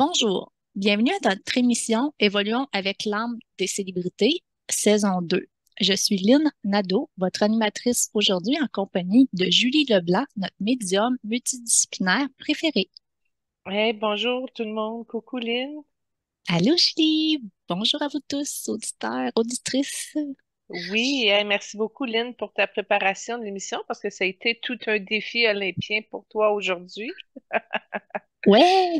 Bonjour, bienvenue à notre émission Évoluons avec l'âme des célébrités, saison 2. Je suis Lynn Nadeau, votre animatrice aujourd'hui en compagnie de Julie Leblanc, notre médium multidisciplinaire préféré. Hey, bonjour tout le monde. Coucou Lynn. Allô Julie, bonjour à vous tous, auditeurs, auditrices. Oui, hey, merci beaucoup Lynn pour ta préparation de l'émission parce que ça a été tout un défi olympien pour toi aujourd'hui. Ouais,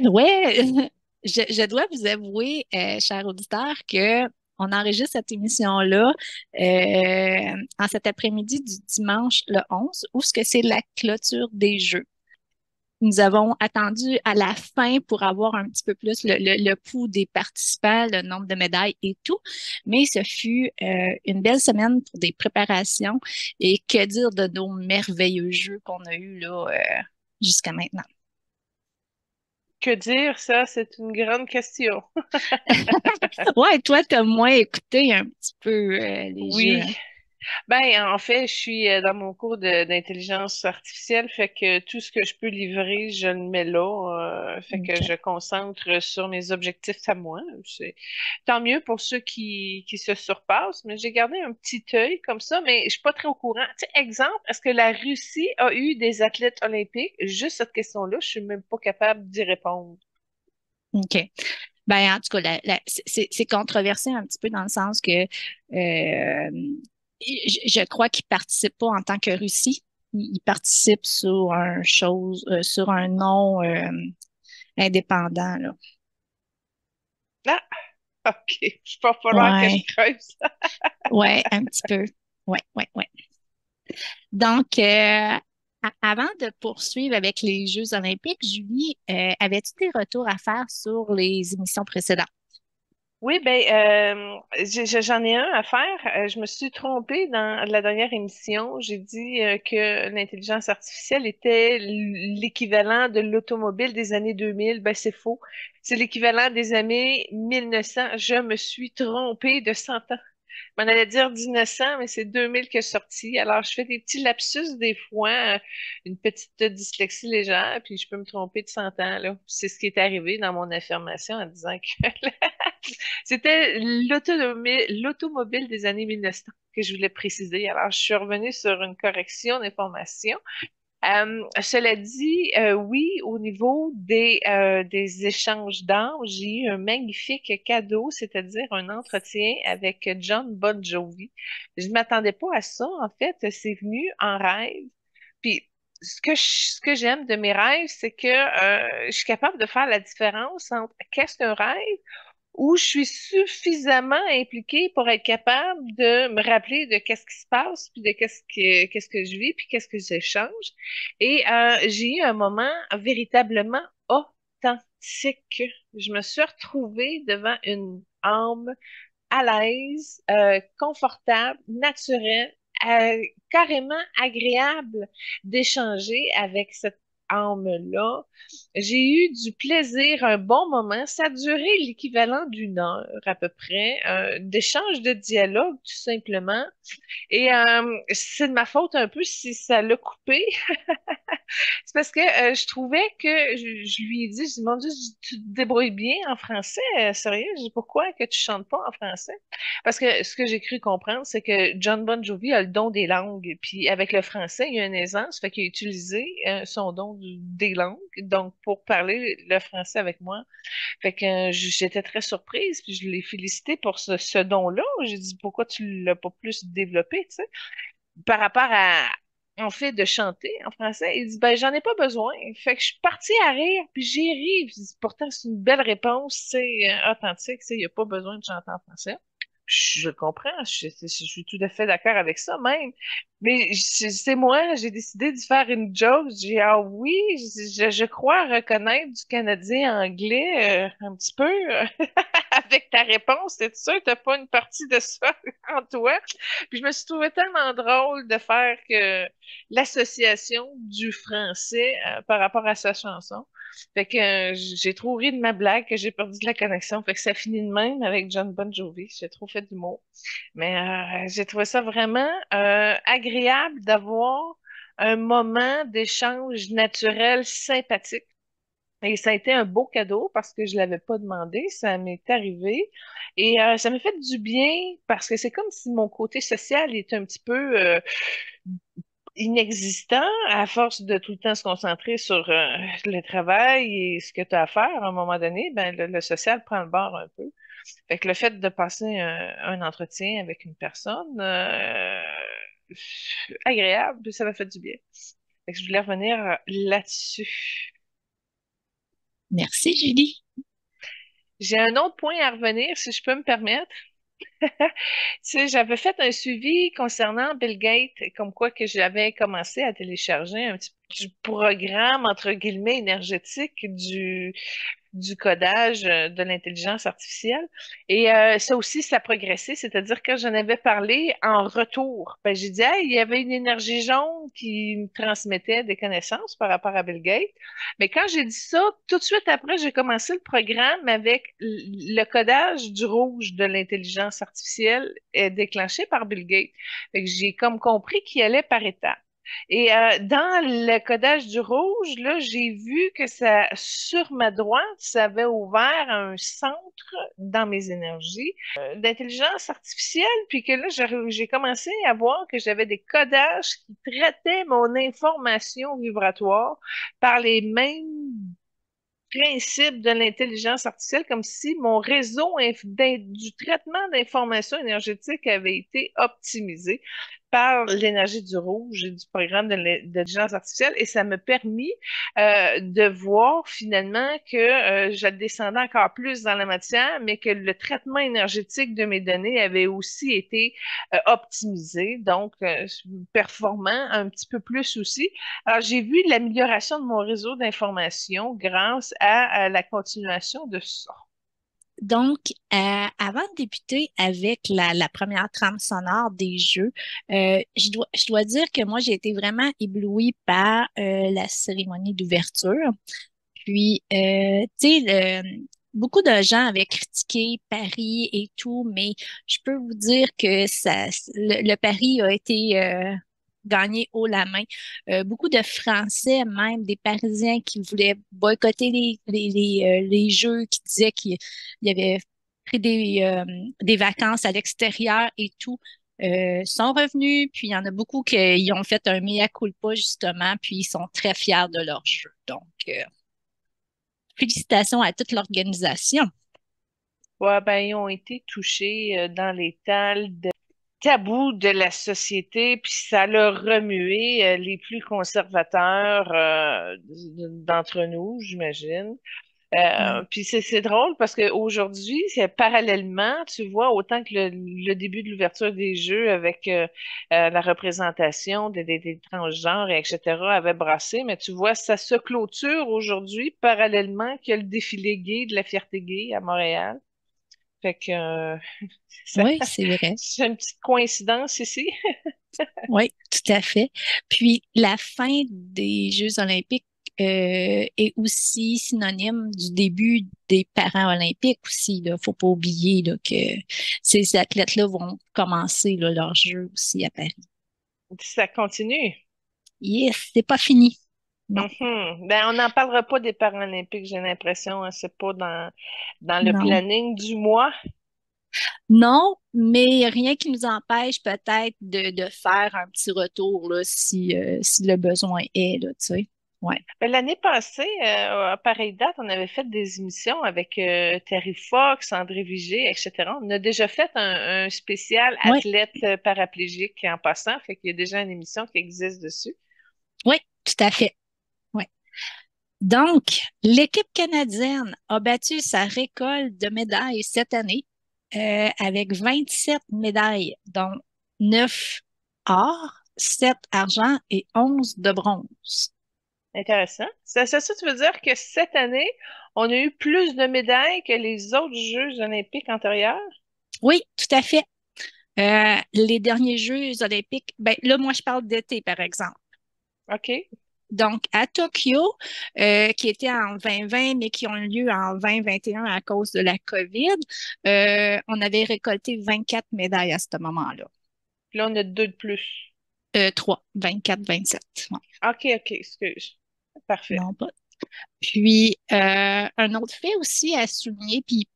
je dois vous avouer, chers auditeurs, que on enregistre cette émission-là en cet après-midi du dimanche le 11, où ce que c'est la clôture des Jeux. Nous avons attendu à la fin pour avoir un petit peu plus le pouls des participants, le nombre de médailles et tout, mais ce fut une belle semaine pour des préparations et que dire de nos merveilleux jeux qu'on a eus là jusqu'à maintenant. Que dire, ça, c'est une grande question. Ouais, toi, t'as moins écouté un petit peu les jeux, Oui. hein? Ben, en fait, je suis dans mon cours d'intelligence artificielle, fait que tout ce que je peux livrer, je le mets là, fait que OK. je concentre sur mes objectifs à moi. C'est tant mieux pour ceux qui se surpassent, mais j'ai gardé un petit œil comme ça, mais je suis pas très au courant. Tu sais, exemple, est-ce que la Russie a eu des athlètes olympiques? Juste cette question-là, je suis même pas capable d'y répondre. OK. Ben, en tout cas, c'est controversé un petit peu dans le sens que je crois qu'ils participent pas en tant que Russie. Ils participent sur sur un nom indépendant, là. Ah, OK. Il va falloir que je Ouais, creuse. ouais, un petit peu. Ouais. Donc, avant de poursuivre avec les Jeux olympiques, Julie, avais-tu des retours à faire sur les émissions précédentes? Oui, ben, j'en ai un à faire. Je me suis trompée dans la dernière émission. J'ai dit que l'intelligence artificielle était l'équivalent de l'automobile des années 2000. Ben, c'est faux. C'est l'équivalent des années 1900. Je me suis trompée de 100 ans. On allait dire 1900, mais c'est 2000 que c'est sorti. Alors, je fais des petits lapsus des fois, une petite dyslexie légère, puis je peux me tromper de 100 ans, là. C'est ce qui est arrivé dans mon affirmation en disant que c'était l'automobile des années 1900 que je voulais préciser. Alors, je suis revenue sur une correction d'information. Cela dit, oui, au niveau des échanges d'âmes, j'ai eu un magnifique cadeau, c'est-à-dire un entretien avec John Bon Jovi. Je ne m'attendais pas à ça, en fait, c'est venu en rêve. Puis, ce que j'aime de mes rêves, c'est que je suis capable de faire la différence entre qu'est-ce qu'un rêve où je suis suffisamment impliquée pour être capable de me rappeler de qu'est-ce qui se passe, puis de qu'est-ce que je vis, puis qu'est-ce que j'échange. Et j'ai eu un moment véritablement authentique. Je me suis retrouvée devant une âme à l'aise, confortable, naturelle, carrément agréable d'échanger avec cette âme-là. J'ai eu du plaisir, un bon moment. Ça a duré l'équivalent d'une heure à peu près, d'échange de dialogue tout simplement. Et c'est de ma faute un peu si ça l'a coupé. C'est parce que je trouvais que je lui ai dit, je dis, mon Dieu, tu te débrouilles bien en français, sérieux? Je dis, pourquoi que tu chantes pas en français? Parce que ce que j'ai cru comprendre, c'est que John Bon Jovi a le don des langues. Puis avec le français, il y a une aisance, fait qu'il a utilisé son don des langues, donc pour parler le français avec moi. Fait que j'étais très surprise, puis je l'ai félicité pour ce don-là. J'ai dit, pourquoi tu l'as pas plus développé, tu sais? Par rapport à, en fait, de chanter en français. Il dit, ben, j'en ai pas besoin. Fait que je suis partie à rire, puis j'ai ri. Puis pourtant, c'est une belle réponse, c'est authentique, il n'y a pas besoin de chanter en français. Je le comprends, je suis tout à fait d'accord avec ça même. Mais c'est moi, j'ai décidé de faire une joke. J'ai dit, ah oui, je crois reconnaître du canadien anglais un petit peu avec ta réponse. T'es sûr que t'as pas une partie de ça en toi? Puis je me suis trouvé tellement drôle de faire que l'association du français par rapport à sa chanson. Fait que j'ai trop ri de ma blague que j'ai perdu de la connexion. Fait que ça finit de même avec John Bon Jovi. J'ai trop fait d'humour. Mais j'ai trouvé ça vraiment agréable d'avoir un moment d'échange naturel sympathique Et ça a été un beau cadeau parce que je l'avais pas demandé, ça m'est arrivé. Et ça m'a fait du bien parce que c'est comme si mon côté social est un petit peu inexistant à force de tout le temps se concentrer sur le travail et ce que tu as à faire. À un moment donné, ben, le social prend le bord un peu. Fait que le fait de passer un entretien avec une personne agréable, ça m'a fait du bien. Fait que je voulais revenir là-dessus. Merci, Julie. J'ai un autre point à revenir, si je peux me permettre. Tu sais, j'avais fait un suivi concernant Bill Gates, comme quoi que j'avais commencé à télécharger un petit du programme, entre guillemets, énergétique du codage de l'intelligence artificielle. Et ça aussi, ça a progressé, c'est-à-dire que j'en avais parlé en retour. Ben, j'ai dit, hey, il y avait une énergie jaune qui me transmettait des connaissances par rapport à Bill Gates. Mais quand j'ai dit ça, tout de suite après, j'ai commencé le programme avec le codage du rouge de l'intelligence artificielle déclenché par Bill Gates. Fait que j'ai comme compris qu'il allait par étapes. Et dans le codage du rouge, là, j'ai vu que ça, sur ma droite, ça avait ouvert un centre dans mes énergies d'intelligence artificielle, puis que là, j'ai commencé à voir que j'avais des codages qui traitaient mon information vibratoire par les mêmes principes de l'intelligence artificielle, comme si mon réseau du traitement d'informations énergétiques avait été optimisé par l'énergie du rouge et du programme d'intelligence artificielle. Et ça m'a permis de voir finalement que je descendais encore plus dans la matière, mais que le traitement énergétique de mes données avait aussi été optimisé, donc performant un petit peu plus aussi. Alors, j'ai vu l'amélioration de mon réseau d'information grâce à la continuation de ça. Donc, avant de débuter avec la première trame sonore des jeux, je dois dire que moi, j'ai été vraiment éblouie par la cérémonie d'ouverture. Puis, tu sais, beaucoup de gens avaient critiqué Paris et tout, mais je peux vous dire que le Paris a été gagné haut la main. Beaucoup de Français, même des Parisiens qui voulaient boycotter les jeux, qui disaient qu'ils avaient pris des vacances à l'extérieur et tout. Sont revenus, puis il y en a beaucoup qui ont fait un mea culpa justement, puis ils sont très fiers de leur jeu. Donc, félicitations à toute l'organisation. Ouais, ben, ils ont été touchés dans les tabous de la société, puis ça l'a remué les plus conservateurs d'entre nous, j'imagine. Ouais. Puis c'est drôle parce qu'aujourd'hui, c'est parallèlement, tu vois, autant que le début de l'ouverture des jeux avec la représentation des transgenres, et etc., avait brassé, mais tu vois, ça se clôture aujourd'hui parallèlement qu'il y a le défilé gay de la fierté gay à Montréal. Fait que ça- Oui, c'est vrai. c'est une petite coïncidence ici. Oui, tout à fait. Puis la fin des Jeux olympiques est aussi synonyme du début des Paralympiques aussi. Il ne faut pas oublier là, que ces athlètes-là vont commencer là, leur jeu aussi à Paris. Ça continue. Yes, c'est pas fini. Non, Mhm. Ben, on n'en parlera pas des Paralympiques, j'ai l'impression, hein, c'est pas dans le non. planning du mois. Non, mais rien qui nous empêche peut-être de faire un petit retour là, si le besoin est, là, tu sais. Ouais. Ben, l'année passée, à pareille date, on avait fait des émissions avec Terry Fox, André Vigé, etc. On a déjà fait un spécial Oui, athlète paraplégique en passant, fait qu'il y a déjà une émission qui existe dessus. oui, tout à fait. Ouais. Donc, l'équipe canadienne a battu sa récolte de médailles cette année avec 27 médailles, dont 9 or, 7 argent et 11 de bronze. Intéressant. Ça, tu veux dire que cette année, on a eu plus de médailles que les autres Jeux olympiques antérieurs? Oui, tout à fait. Les derniers Jeux olympiques, ben là, moi, je parle d'été, par exemple. OK. Donc, à Tokyo, qui était en 2020, mais qui ont eu lieu en 2021 à cause de la COVID, on avait récolté 24 médailles à ce moment-là. Puis là, on a deux de plus. 3, 24, 27. Ouais. OK, OK, excuse. Parfait. Non, pas. Puis, un autre fait aussi à souligner, puis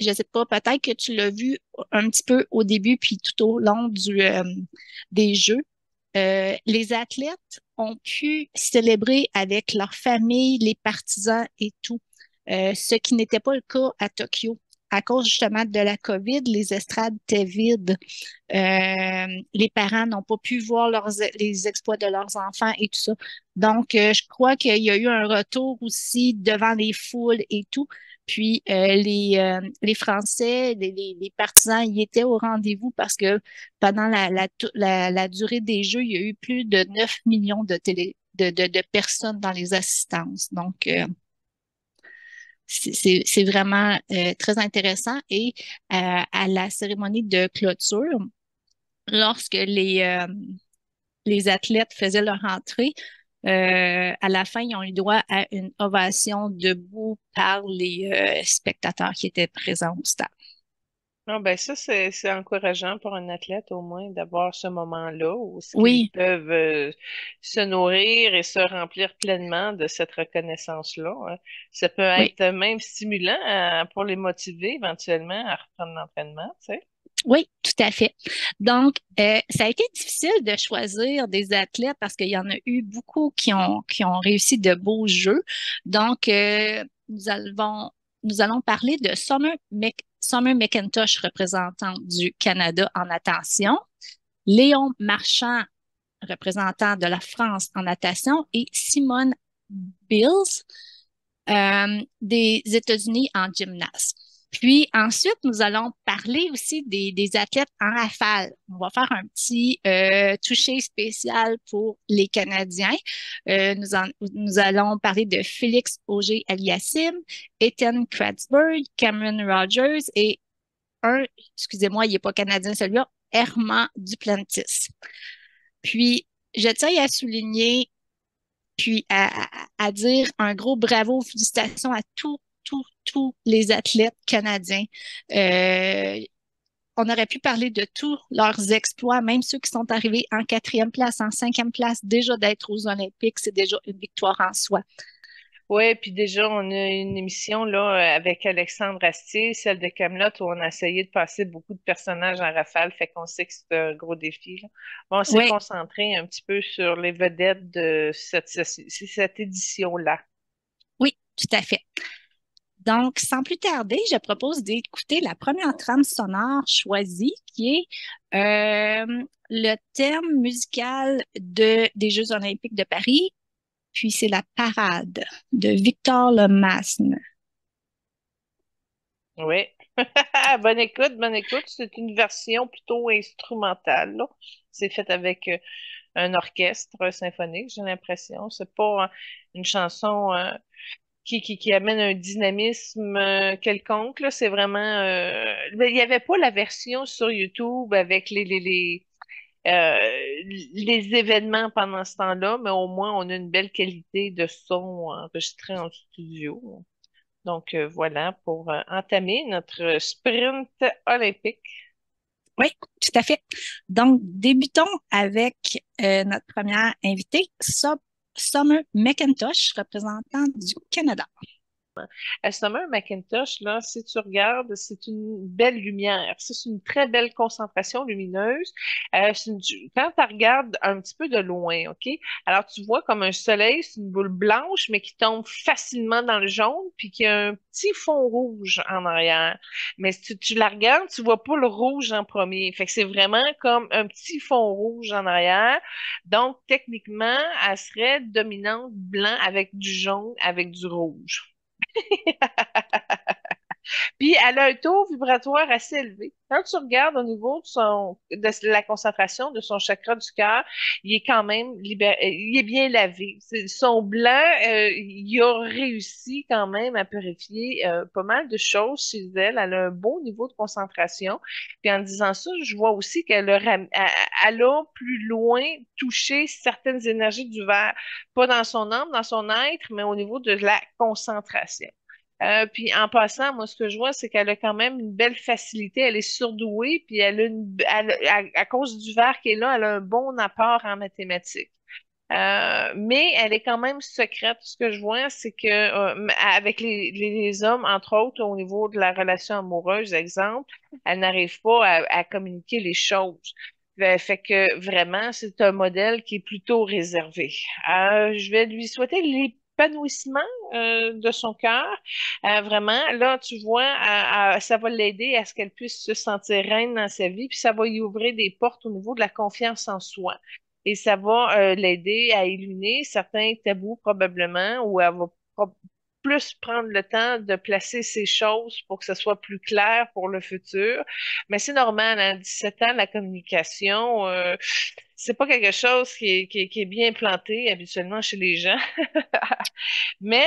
je sais pas, peut-être que tu l'as vu un petit peu au début, puis tout au long des Jeux. Les athlètes ont pu célébrer avec leur famille, les partisans et tout, ce qui n'était pas le cas à Tokyo. À cause justement de la COVID, les estrades étaient vides. Les parents n'ont pas pu voir les exploits de leurs enfants et tout ça. Donc, je crois qu'il y a eu un retour aussi devant les foules et tout. Puis, les Français, les partisans y étaient au rendez-vous parce que pendant la durée des Jeux, il y a eu plus de 9 millions de personnes dans les assistances. Donc, c'est vraiment très intéressant. Et à la cérémonie de clôture, lorsque les athlètes faisaient leur entrée, à la fin, ils ont eu droit à une ovation debout par les spectateurs qui étaient présents au stade. Non, ben ça, c'est encourageant pour un athlète au moins d'avoir ce moment-là où ce qu'ils Oui, peuvent se nourrir et se remplir pleinement de cette reconnaissance-là, hein. Ça peut oui, être même stimulant pour les motiver éventuellement à reprendre l'entraînement, tu sais. oui, tout à fait. Donc, ça a été difficile de choisir des athlètes parce qu'il y en a eu beaucoup qui ont réussi de beaux jeux. Donc, nous allons parler de Summer McIntosh, représentante du Canada en natation, Léon Marchand, représentant de la France en natation, et Simone Bills, des États-Unis en gymnase. Puis ensuite, nous allons parler aussi des athlètes en rafale. On va faire un petit toucher spécial pour les Canadiens. Nous allons parler de Félix Auger-Aliassime, Ethan Kratzberg, Cameron Rogers et excusez-moi, il n'est pas canadien celui-là, Herman Duplantis. Puis, je tiens à souligner puis à dire un gros bravo, félicitations à tous les athlètes canadiens. Euh, on aurait pu parler de tous leurs exploits, même ceux qui sont arrivés en quatrième place, en cinquième place. Déjà d'être aux Olympiques, c'est déjà une victoire en soi. Ouais, puis déjà, on a une émission là avec Alexandre Astier, celle de Camelot, où on a essayé de passer beaucoup de personnages en rafale, fait qu'on sait que c'est un gros défi, là. Bon, on s'est Oui, concentré un petit peu sur les vedettes de cette édition-là. oui, tout à fait. Donc, sans plus tarder, je propose d'écouter la première trame sonore choisie, qui est le thème musical des Jeux olympiques de Paris, puis c'est la parade de Victor Lemasne. Oui. Bonne écoute, bonne écoute. C'est une version plutôt instrumentale, là. C'est fait avec un orchestre symphonique, j'ai l'impression. C'est pas une chanson qui amène un dynamisme quelconque, là. C'est vraiment... il n'y avait pas la version sur YouTube avec les événements pendant ce temps-là, mais au moins on a une belle qualité de son enregistré en studio. Donc voilà pour entamer notre sprint olympique. Oui, tout à fait. Donc, débutons avec notre première invitée, Summer McIntosh, représentante du Canada. Summer Macintosh, là, si tu regardes, c'est une belle lumière. C'est une très belle concentration lumineuse. Quand tu regardes un petit peu de loin, OK? Alors, tu vois comme un soleil, c'est une boule blanche, mais qui tombe facilement dans le jaune, puis qui a un petit fond rouge en arrière. Mais si tu la regardes, tu vois pas le rouge en premier. Fait que c'est vraiment comme un petit fond rouge en arrière. Donc, techniquement, elle serait dominante blanc avec du jaune, avec du rouge. Puis elle a un taux vibratoire assez élevé. Quand tu regardes au niveau de la concentration de son chakra du cœur, il est quand même il est bien lavé. Son blanc, il a réussi quand même à purifier pas mal de choses chez elle. Elle a un beau niveau de concentration. Puis en disant ça, je vois aussi elle a plus loin touché certaines énergies du verre. Pas dans son âme, dans son être, mais au niveau de la concentration. Puis en passant, moi, ce que je vois, c'est qu'elle a quand même une belle facilité. Elle est surdouée, puis elle a à cause du verre qui est là, elle a un bon apport en mathématiques. Mais elle est quand même secrète. Ce que je vois, c'est que avec les hommes, entre autres, au niveau de la relation amoureuse, exemple, elle n'arrive pas à communiquer les choses. Fait que vraiment, c'est un modèle qui est plutôt réservé. Je vais lui souhaiter l'épanouissement de son cœur. Vraiment, là, tu vois, ça va l'aider à ce qu'elle puisse se sentir reine dans sa vie, puis ça va y ouvrir des portes au niveau de la confiance en soi. Et ça va l'aider à éliminer certains tabous probablement, ou elle va plus prendre le temps de placer ces choses pour que ce soit plus clair pour le futur. Mais c'est normal, à 17 ans, la communication, c'est pas quelque chose qui est bien planté habituellement chez les gens. Mais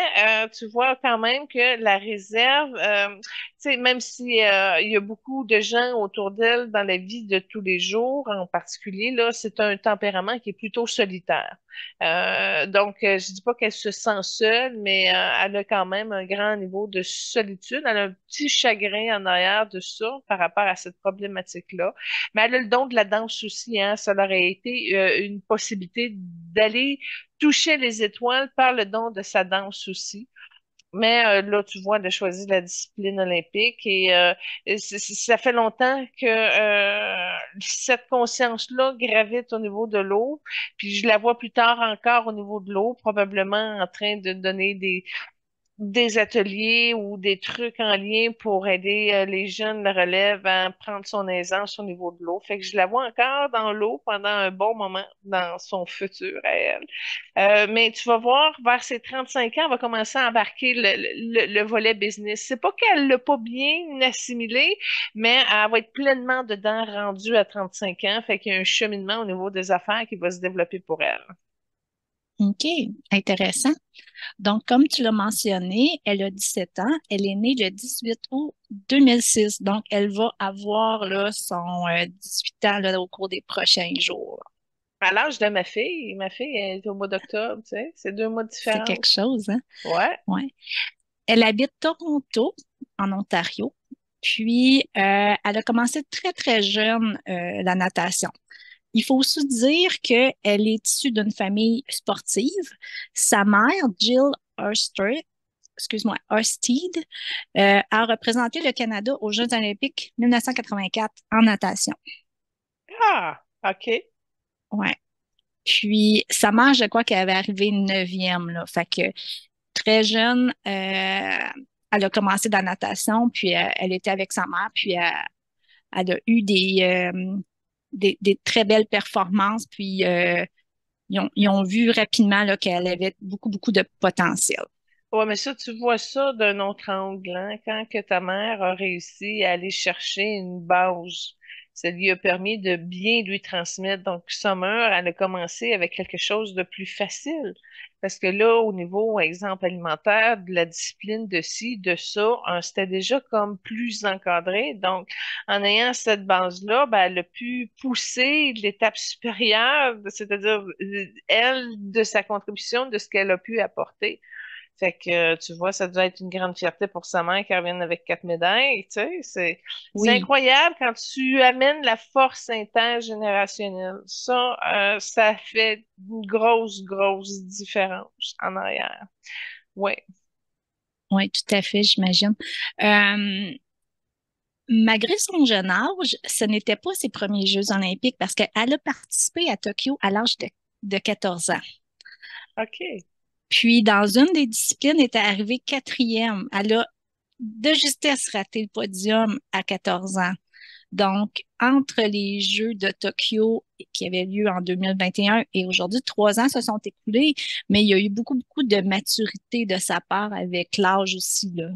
tu vois quand même que la réserve, tu sais, même si il y a beaucoup de gens autour d'elle dans la vie de tous les jours, en particulier, là, c'est un tempérament qui est plutôt solitaire. Donc, je dis pas qu'elle se sent seule, mais elle a quand même un grand niveau de solitude. Elle a un petit chagrin en arrière de ça par rapport à cette problématique-là. Mais elle a le don de la danse aussi, hein. Ça aurait été une possibilité d'aller toucher les étoiles par le don de sa danse aussi. Mais là, tu vois, elle a choisi la discipline olympique et ça fait longtemps que cette conscience-là gravite au niveau de l'eau. Puis je la vois plus tard encore au niveau de l'eau, probablement en train de donner des ateliers ou des trucs en lien pour aider les jeunes de relève à prendre son aisance au niveau de l'eau. Fait que je la vois encore dans l'eau pendant un bon moment dans son futur à elle. Mais tu vas voir, vers ses 35 ans, elle va commencer à embarquer le volet business. C'est pas qu'elle l'a pas bien assimilé, mais elle va être pleinement dedans rendue à 35 ans. Fait qu'il y a un cheminement au niveau des affaires qui va se développer pour elle. OK, intéressant. Donc, comme tu l'as mentionné, elle a 17 ans. Elle est née le 18 août 2006. Donc, elle va avoir là, son 18 ans là, au cours des prochains jours. À l'âge de ma fille elle est au mois d'octobre, tu sais, c'est 2 mois de C'est quelque différence. chose, hein? Ouais. Ouais. Elle habite Toronto, en Ontario. Puis, elle a commencé très, très jeune la natation. Il faut aussi dire qu'elle est issue d'une famille sportive. Sa mère, Jill Hurst, Husted, a représenté le Canada aux Jeux olympiques 1984 en natation. Ah, OK. Ouais. Puis, sa mère, je crois qu'elle avait arrivé neuvième, là. Fait que très jeune, elle a commencé dans la natation, puis elle était avec sa mère, puis elle a eu des très belles performances, puis ils ont vu rapidement là, qu'elle avait beaucoup, beaucoup de potentiel. Ouais, mais ça, tu vois ça d'un autre angle, hein, quand que ta mère a réussi à aller chercher une base. Ça lui a permis de bien lui transmettre. Donc, Summer, elle a commencé avec quelque chose de plus facile. Parce que là, au niveau, exemple alimentaire, de la discipline de ci, de ça, c'était déjà comme plus encadré. Donc, en ayant cette base-là, ben, elle a pu pousser l'étape supérieure, c'est-à-dire, elle, de sa contribution, de ce qu'elle a pu apporter. Fait que, tu vois, ça doit être une grande fierté pour sa mère qui revienne avec 4 médailles, tu sais. C'est Oui, incroyable quand tu amènes la force intergénérationnelle. Ça fait une grosse, grosse différence en arrière. Oui. oui, tout à fait, j'imagine. Euh, Malgré son jeune âge, ce n'était pas ses premiers Jeux olympiques parce qu'elle a participé à Tokyo à l'âge de 14 ans. OK. Puis, dans une des disciplines, elle est arrivée quatrième. Elle a de justesse raté le podium à 14 ans. Donc, entre les Jeux de Tokyo qui avaient lieu en 2021 et aujourd'hui, 3 ans se sont écoulés, mais il y a eu beaucoup, beaucoup de maturité de sa part avec l'âge aussi, là.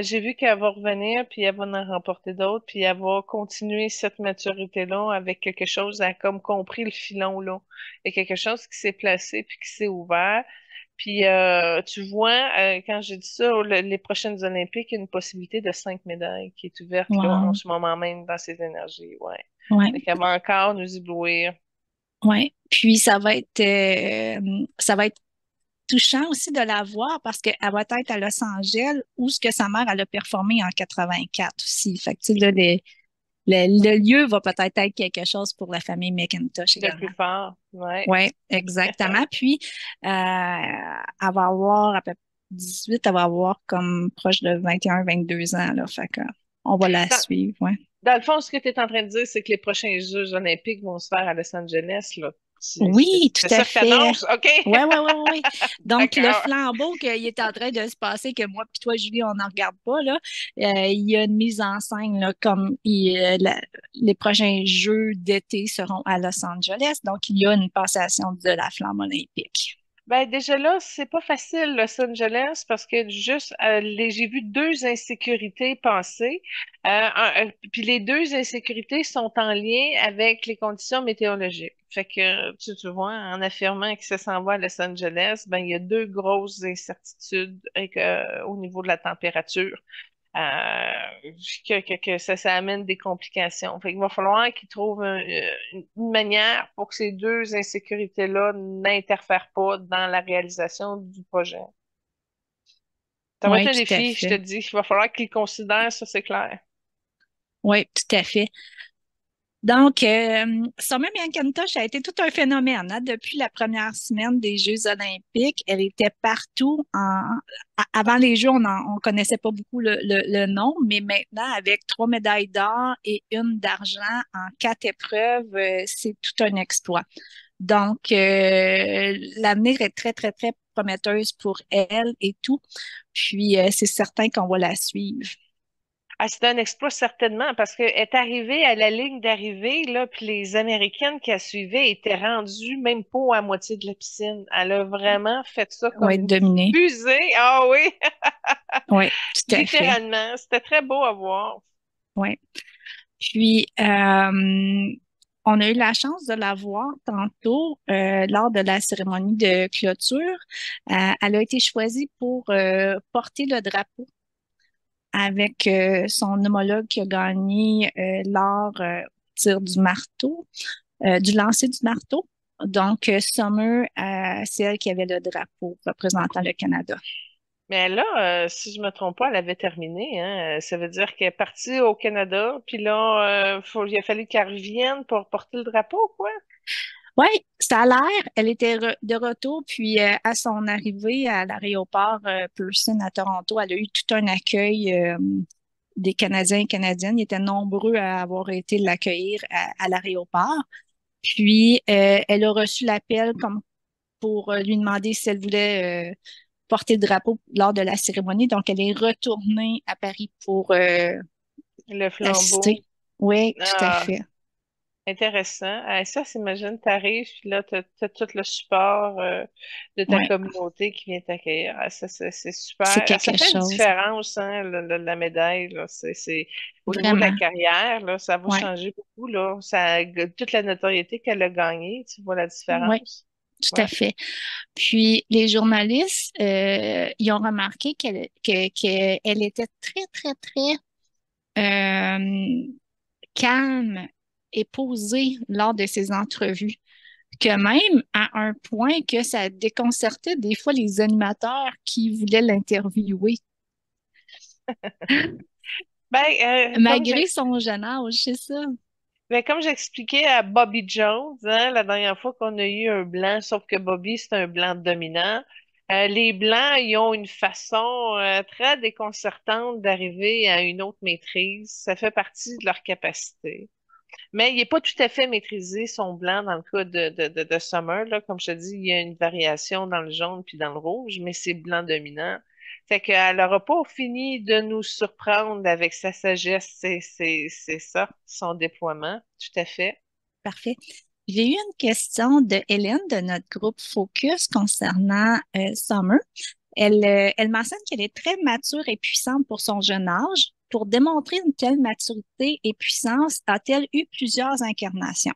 J'ai vu qu'elle va revenir, puis elle va en remporter d'autres, puis elle va continuer cette maturité-là avec quelque chose, elle a comme compris le filon, là. Il y a quelque chose qui s'est placé, puis qui s'est ouvert. Puis tu vois, quand j'ai dit ça, les prochaines Olympiques, il y a une possibilité de 5 médailles qui est ouverte là en Wow. ce moment même dans ces énergies. Ouais. Ouais, Fait qu'elle va encore nous éblouir. ouais. Puis ça va être touchant aussi de la voir parce qu'elle va être à Los Angeles où ce que sa mère elle a performé en 84 aussi. Fait que, tu sais, là, le lieu va peut-être être quelque chose pour la famille McIntosh Le plus également. fort, ouais. Oui, exactement. Puis, elle va avoir à peu près 18, elle va avoir comme proche de 21, 22 ans, là. Fait que, on va la Dans, suivre, ouais. dans le fond, ce que tu es en train de dire, c'est que les prochains Jeux olympiques vont se faire à Los Angeles, là. Oui, C'est tout à ça que tu fait. annonces? OK? Ouais, ouais, ouais, ouais, ouais. Donc, le D'accord. flambeau qu'il est en train de se passer, que moi puis toi, Julie, on n'en regarde pas, là, il y a une mise en scène, là, comme les prochains Jeux d'été seront à Los Angeles. Donc, il y a une passation de la flamme olympique. Ben déjà là, c'est pas facile Los Angeles parce que juste j'ai vu deux insécurités passer. Puis les deux insécurités sont en lien avec les conditions météorologiques. Fait que tu vois, en affirmant que ça s'en va à Los Angeles, ben il y a deux grosses incertitudes au niveau de la température. Que ça amène des complications. Fait qu'il va falloir qu'ils trouvent une manière pour que ces deux insécurités-là n'interfèrent pas dans la réalisation du projet. Ça va être Oui, un tout à défi, je te fait. dis. Il va falloir qu'ils considèrent ça, c'est clair. Oui, tout à fait. Donc, Summer McIntosh a été tout un phénomène, hein. Depuis la première semaine des Jeux olympiques, elle était partout. Avant les Jeux, on connaissait pas beaucoup le nom, mais maintenant, avec 3 médailles d'or et une d'argent en 4 épreuves, c'est tout un exploit. Donc, l'avenir est très, très, très prometteuse pour elle et tout. Puis, c'est certain qu'on va la suivre. Ah, c'est un exploit certainement parce qu'elle est arrivée à la ligne d'arrivée, là, puis les Américaines qui la suivaient étaient rendues même pas à moitié de la piscine. Elle a vraiment fait ça On va comme être une dominé. fusée. Ah oui, Oui, tout à fait. littéralement. C'était très beau à voir. Oui. Puis, on a eu la chance de la voir tantôt lors de la cérémonie de clôture. Elle a été choisie pour porter le drapeau avec son homologue qui a gagné l'or tir du marteau, du lancer du marteau. Donc, Summer, c'est elle qui avait le drapeau représentant le Canada. Mais là, si je me trompe pas, elle avait terminé, hein. Ça veut dire qu'elle est partie au Canada, puis là, il a fallu qu'elle revienne pour porter le drapeau, quoi. Oui, ça a l'air. Elle était de retour, puis à son arrivée à l'aéroport Pearson à Toronto, elle a eu tout un accueil des Canadiens et Canadiennes. Ils étaient nombreux à avoir été l'accueillir à l'aéroport. Puis, elle a reçu l'appel comme pour lui demander si elle voulait porter le drapeau lors de la cérémonie. Donc, elle est retournée à Paris pour Le flambeau. assister. Oui, tout à Ah, fait. intéressant. Ah, ça, s'imagine, t'arrives, puis là, t'as tout le support de ta Oui, communauté qui vient t'accueillir. Ah, ça, c'est c'est super. Ah, ça quelque fait une chose. différence, hein, la médaille, là. Au niveau de la Vraiment. carrière, là, ça va Oui, changer beaucoup, là. Toute la notoriété qu'elle a gagnée, tu vois la oui, différence. tout à Ouais. fait. Puis les journalistes, ils ont remarqué qu'elle était très, très, très calme et posée lors de ses entrevues. Que même à un point que ça déconcertait des fois les animateurs qui voulaient l'interviewer, Comme malgré son jeune âge, c'est ça. comme j'expliquais à Bobby Jones, hein, la dernière fois qu'on a eu un blanc, sauf que Bobby, c'est un blanc dominant. Les blancs, ils ont une façon très déconcertante d'arriver à une autre maîtrise. Ça fait partie de leur capacité. Mais il n'est pas tout à fait maîtrisé, son blanc, dans le cas de Summer. Là. Comme je te dis, il y a une variation dans le jaune puis dans le rouge, mais c'est blanc dominant. Fait qu'elle n'aura pas fini de nous surprendre avec sa sagesse. C'est ça, son déploiement, tout à fait. Parfait. J'ai eu une question de Hélène de notre groupe Focus concernant Summer. Elle mentionne qu'elle est très mature et puissante pour son jeune âge. Pour démontrer une telle maturité et puissance, a-t-elle eu plusieurs incarnations?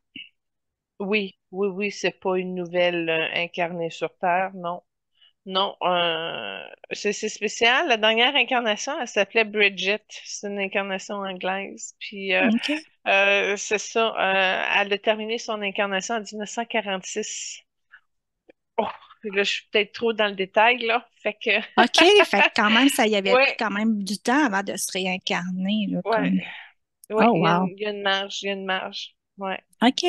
Oui, oui, oui, c'est pas une nouvelle incarnée sur Terre, non. Non, c'est spécial. La dernière incarnation, elle s'appelait Bridget. C'est une incarnation anglaise. Puis OK. c'est ça. Elle a terminé son incarnation en 1946. Oh, là, je suis peut-être trop dans le détail, là. Fait que, OK, fait que quand même, ça y avait pris ouais, quand même du temps avant de se réincarner, là, ouais. comme. Oui, Oh, wow. il y a une marge, il y a une marge. Ouais. OK.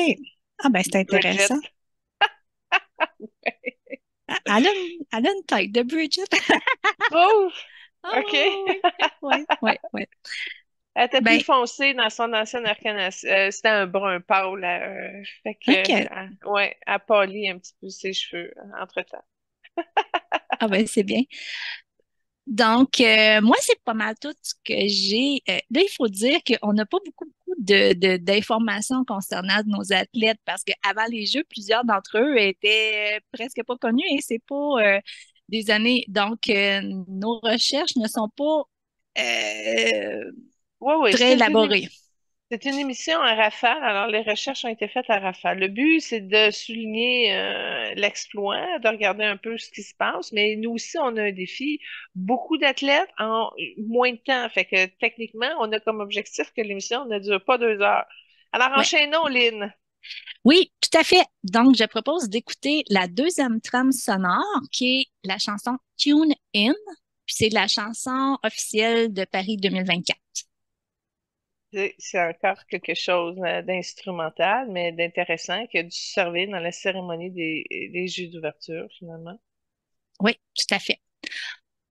Ah, ben, c'est intéressant. Bridget. Ah, elle a une tête de Bridget. Trouve? Ah, OK. oui, oui, oui, oui, oui. Elle était plus Ben, foncée dans son ancienne arcanas. C'était un brun pâle. Fait que, OK. ouais, elle pâlit un petit peu ses cheveux entre-temps. Ah, ben, c'est bien. Donc, moi, c'est pas mal tout ce que j'ai. Là, il faut dire qu'on n'a pas beaucoup d'informations concernant nos athlètes parce qu'avant les Jeux, plusieurs d'entre eux étaient presque pas connus et c'est pas des années. Donc, nos recherches ne sont pas euh, Oui, oui, très élaborées. c'est une émission à rafale. Alors, les recherches ont été faites à rafale. Le but, c'est de souligner l'exploit, de regarder un peu ce qui se passe. Mais nous aussi, on a un défi. Beaucoup d'athlètes en moins de temps. Fait que techniquement, on a comme objectif que l'émission ne dure pas 2 heures. Alors, Ouais. enchaînons, Lynn. Oui, tout à fait. Donc, je propose d'écouter la deuxième trame sonore qui est la chanson Tune In, puis c'est la chanson officielle de Paris 2024. C'est encore quelque chose d'instrumental, mais d'intéressant qui a dû servir dans la cérémonie des Jeux d'ouverture, finalement. Oui, tout à fait.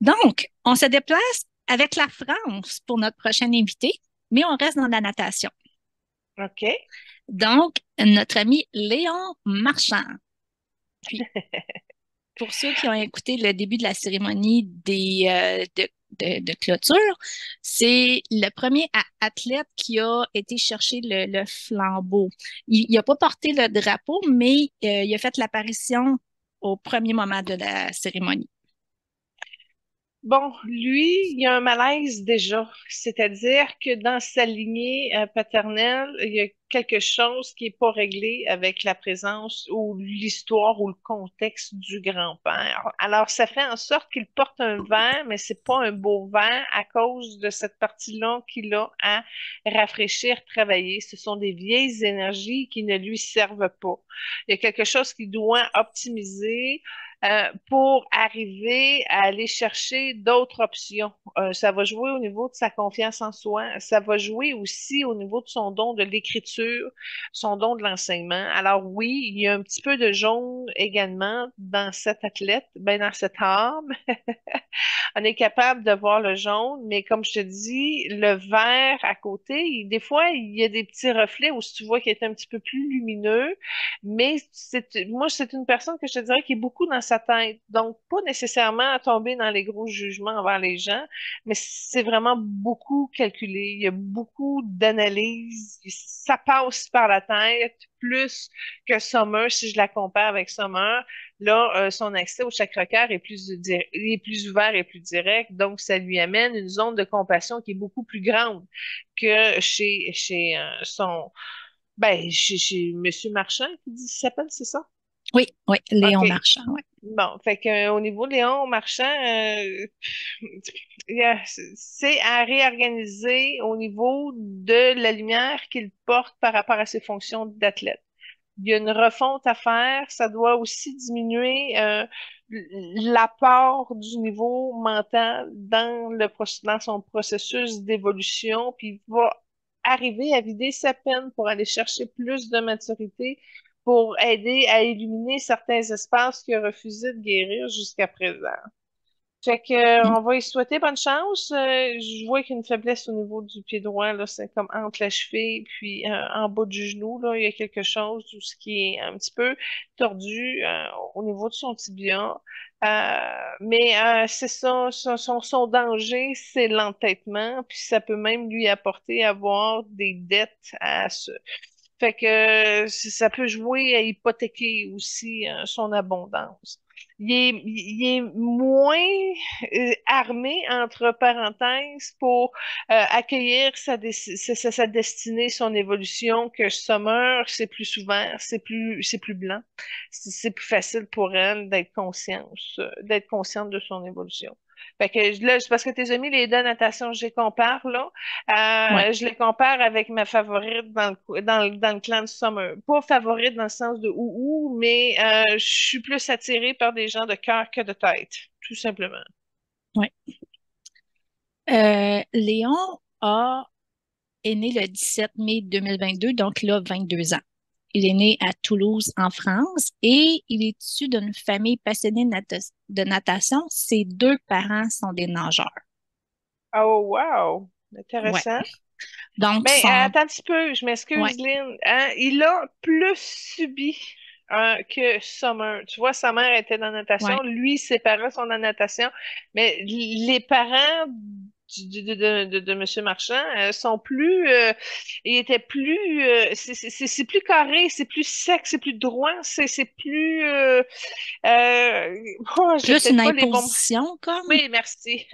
Donc, on se déplace avec la France pour notre prochain invité, mais on reste dans la natation. OK. Donc, notre ami Léon Marchand. Puis, pour ceux qui ont écouté le début de la cérémonie de clôture, c'est le premier athlète qui a été chercher le flambeau. Il n'a pas porté le drapeau, mais il a fait l'apparition au premier moment de la cérémonie. Bon, lui, il y a un malaise déjà, c'est-à-dire que dans sa lignée paternelle, il y a quelque chose qui est pas réglé avec la présence ou l'histoire ou le contexte du grand-père. Alors, ça fait en sorte qu'il porte un vent, mais c'est pas un beau vent à cause de cette partie-là qu'il a à rafraîchir, travailler. Ce sont des vieilles énergies qui ne lui servent pas. Il y a quelque chose qu'il doit optimiser pour arriver à aller chercher d'autres options. Ça va jouer au niveau de sa confiance en soi. Ça va jouer aussi au niveau de son don de l'écriture, son don de l'enseignement. Alors oui, il y a un petit peu de jaune également dans cet athlète, ben dans cette âme. On est capable de voir le jaune, mais comme je te dis, le vert à côté, des fois, il y a des petits reflets où si tu vois qu'il est un petit peu plus lumineux, mais moi, c'est une personne que je te dirais qui est beaucoup dans sa tête. Donc, pas nécessairement à tomber dans les gros jugements envers les gens, mais c'est vraiment beaucoup calculé. Il y a beaucoup d'analyses. Ça passe par la tête plus que Summer, si je la compare avec Summer. Là, son accès au chakra-cœur est plus ouvert et plus direct, donc ça lui amène une zone de compassion qui est beaucoup plus grande que chez chez Monsieur Marchand, qui s'appelle, c'est ça? Oui, oui, Léon OK. Marchand, oui. Bon, fait que, au niveau de Léon Marchand, c'est à réorganiser au niveau de la lumière qu'il porte par rapport à ses fonctions d'athlète. Il y a une refonte à faire. Ça doit aussi diminuer l'apport du niveau mental dans son processus d'évolution, puis il va arriver à vider sa peine pour aller chercher plus de maturité, pour aider à éliminer certains espaces qu'il a refusé de guérir jusqu'à présent. Fait que, Mm. on va lui souhaiter bonne chance. Je vois qu'il y a une faiblesse au niveau du pied droit, là, c'est comme entre la cheville puis en bas du genou, là, il y a quelque chose tout ce qui est un petit peu tordu au niveau de son tibia. Mais c'est ça, son danger, c'est l'entêtement, puis ça peut même lui apporter à avoir des dettes à ce. Fait que ça peut jouer à hypothéquer aussi son abondance. Il est moins armé, entre parenthèses, pour accueillir sa destinée, son évolution, que Summer, c'est plus ouvert, c'est plus blanc. C'est plus facile pour elle d'être consciente de son évolution. Fait que là, c'est parce que tes amis, les deux natation, je les compare, là. Ouais. Je les compare avec ma favorite dans le clan de Summer. Pas favorite dans le sens de ou, mais je suis plus attirée par des gens de cœur que de tête, tout simplement. Ouais. Léon a est né le 17 mai 2022, donc il a 22 ans. Il est né à Toulouse, en France, et il est issu d'une famille passionnée de natation. Ses deux parents sont des nageurs. Oh, wow! Ouais. Intéressant. Donc, Mais son, attends un petit peu, je ouais, m'excuse, Lynn. Hein, il a plus subi que Summer. Tu vois, sa mère était dans la natation, ouais. lui, ses parents sont dans la natation, mais les parents de Monsieur Marchand sont plus, ils étaient plus, c'est plus carré, c'est plus sec, c'est plus droit, c'est plus, oh, j'ai Plus une peut-être pas les bons. imposition, comme. Oui, merci.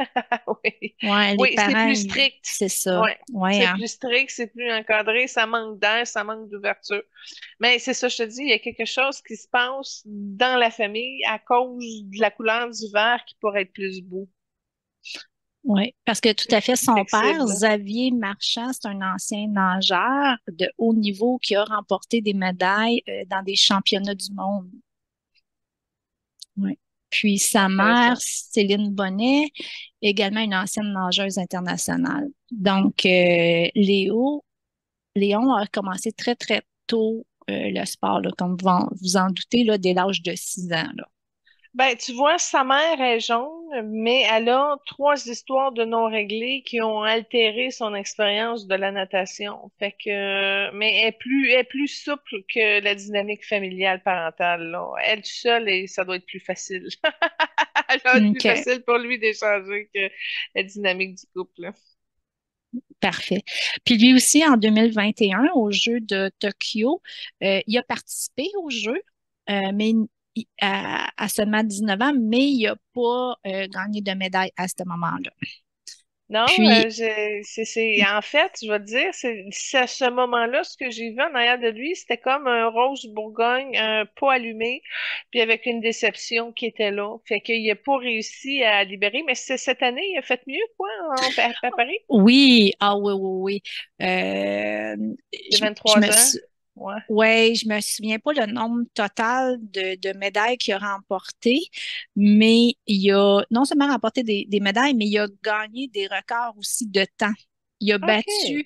Oui, Ouais, les oui, c'est parents, plus strict. c'est ça. Ouais, Ouais, c'est hein. plus strict, c'est plus encadré, ça manque d'air, ça manque d'ouverture. Mais c'est ça, je te dis, il y a quelque chose qui se passe dans la famille à cause de la couleur du verre qui pourrait être plus beau, Oui, parce que tout plus à fait, son père, flexible. Xavier Marchand, c'est un ancien nageur de haut niveau qui a remporté des médailles dans des championnats du monde. Oui. Puis sa mère, Intéressant. Céline Bonnet, également une ancienne nageuse internationale. Donc, Léon a commencé très, très tôt le sport, là, comme vous en doutez, là, dès l'âge de 6 ans, là. Ben, tu vois, sa mère est jaune, mais elle a trois histoires de non réglées qui ont altéré son expérience de la natation. Fait que, mais elle est plus souple que la dynamique familiale parentale, là. Elle toute seule, et ça doit être plus facile. Ça doit être plus OK, facile pour lui d'échanger que la dynamique du couple, là. parfait. Puis lui aussi, en 2021, aux Jeux de Tokyo, il a participé aux Jeux, mais à seulement 19 ans, mais il n'a pas gagné de médaille à ce moment-là. Non, Puis, en fait, je vais te dire, c'est à ce moment-là, ce que j'ai vu en arrière de lui, c'était comme un rose Bourgogne, un pot allumé, puis avec une déception qui était là. Fait qu'il n'a pas réussi à libérer, mais c'est cette année, il a fait mieux, quoi, à Paris. oui, ah oui, oui, oui. C'est Je 23 me ans. suis, Ouais. ouais, je me souviens pas le nombre total de médailles qu'il a remporté, mais il a non seulement remporté des médailles, mais il a gagné des records aussi de temps. Il a OK. battu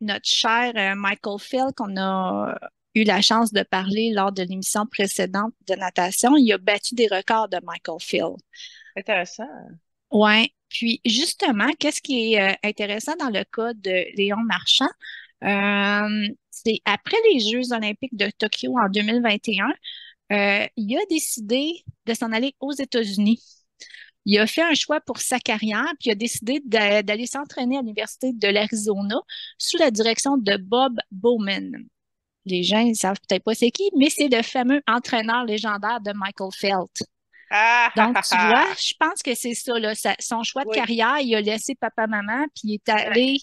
notre cher Michael Phelps, qu'on a eu la chance de parler lors de l'émission précédente de natation. Il a battu des records de Michael Phelps. Intéressant. Ouais. Puis justement, qu'est-ce qui est intéressant dans le cas de Léon Marchand? C'est après les Jeux olympiques de Tokyo en 2021, il a décidé de s'en aller aux États-Unis. Il a fait un choix pour sa carrière, puis il a décidé d'aller s'entraîner à l'Université de l'Arizona sous la direction de Bob Bowman. Les gens ne savent peut-être pas c'est qui, mais c'est le fameux entraîneur légendaire de Michael Phelps. Ah, ah, Donc, ah, tu vois, ah. je pense que c'est ça, là, son choix de Oui. carrière, il a laissé papa-maman, puis il est Ouais. allé,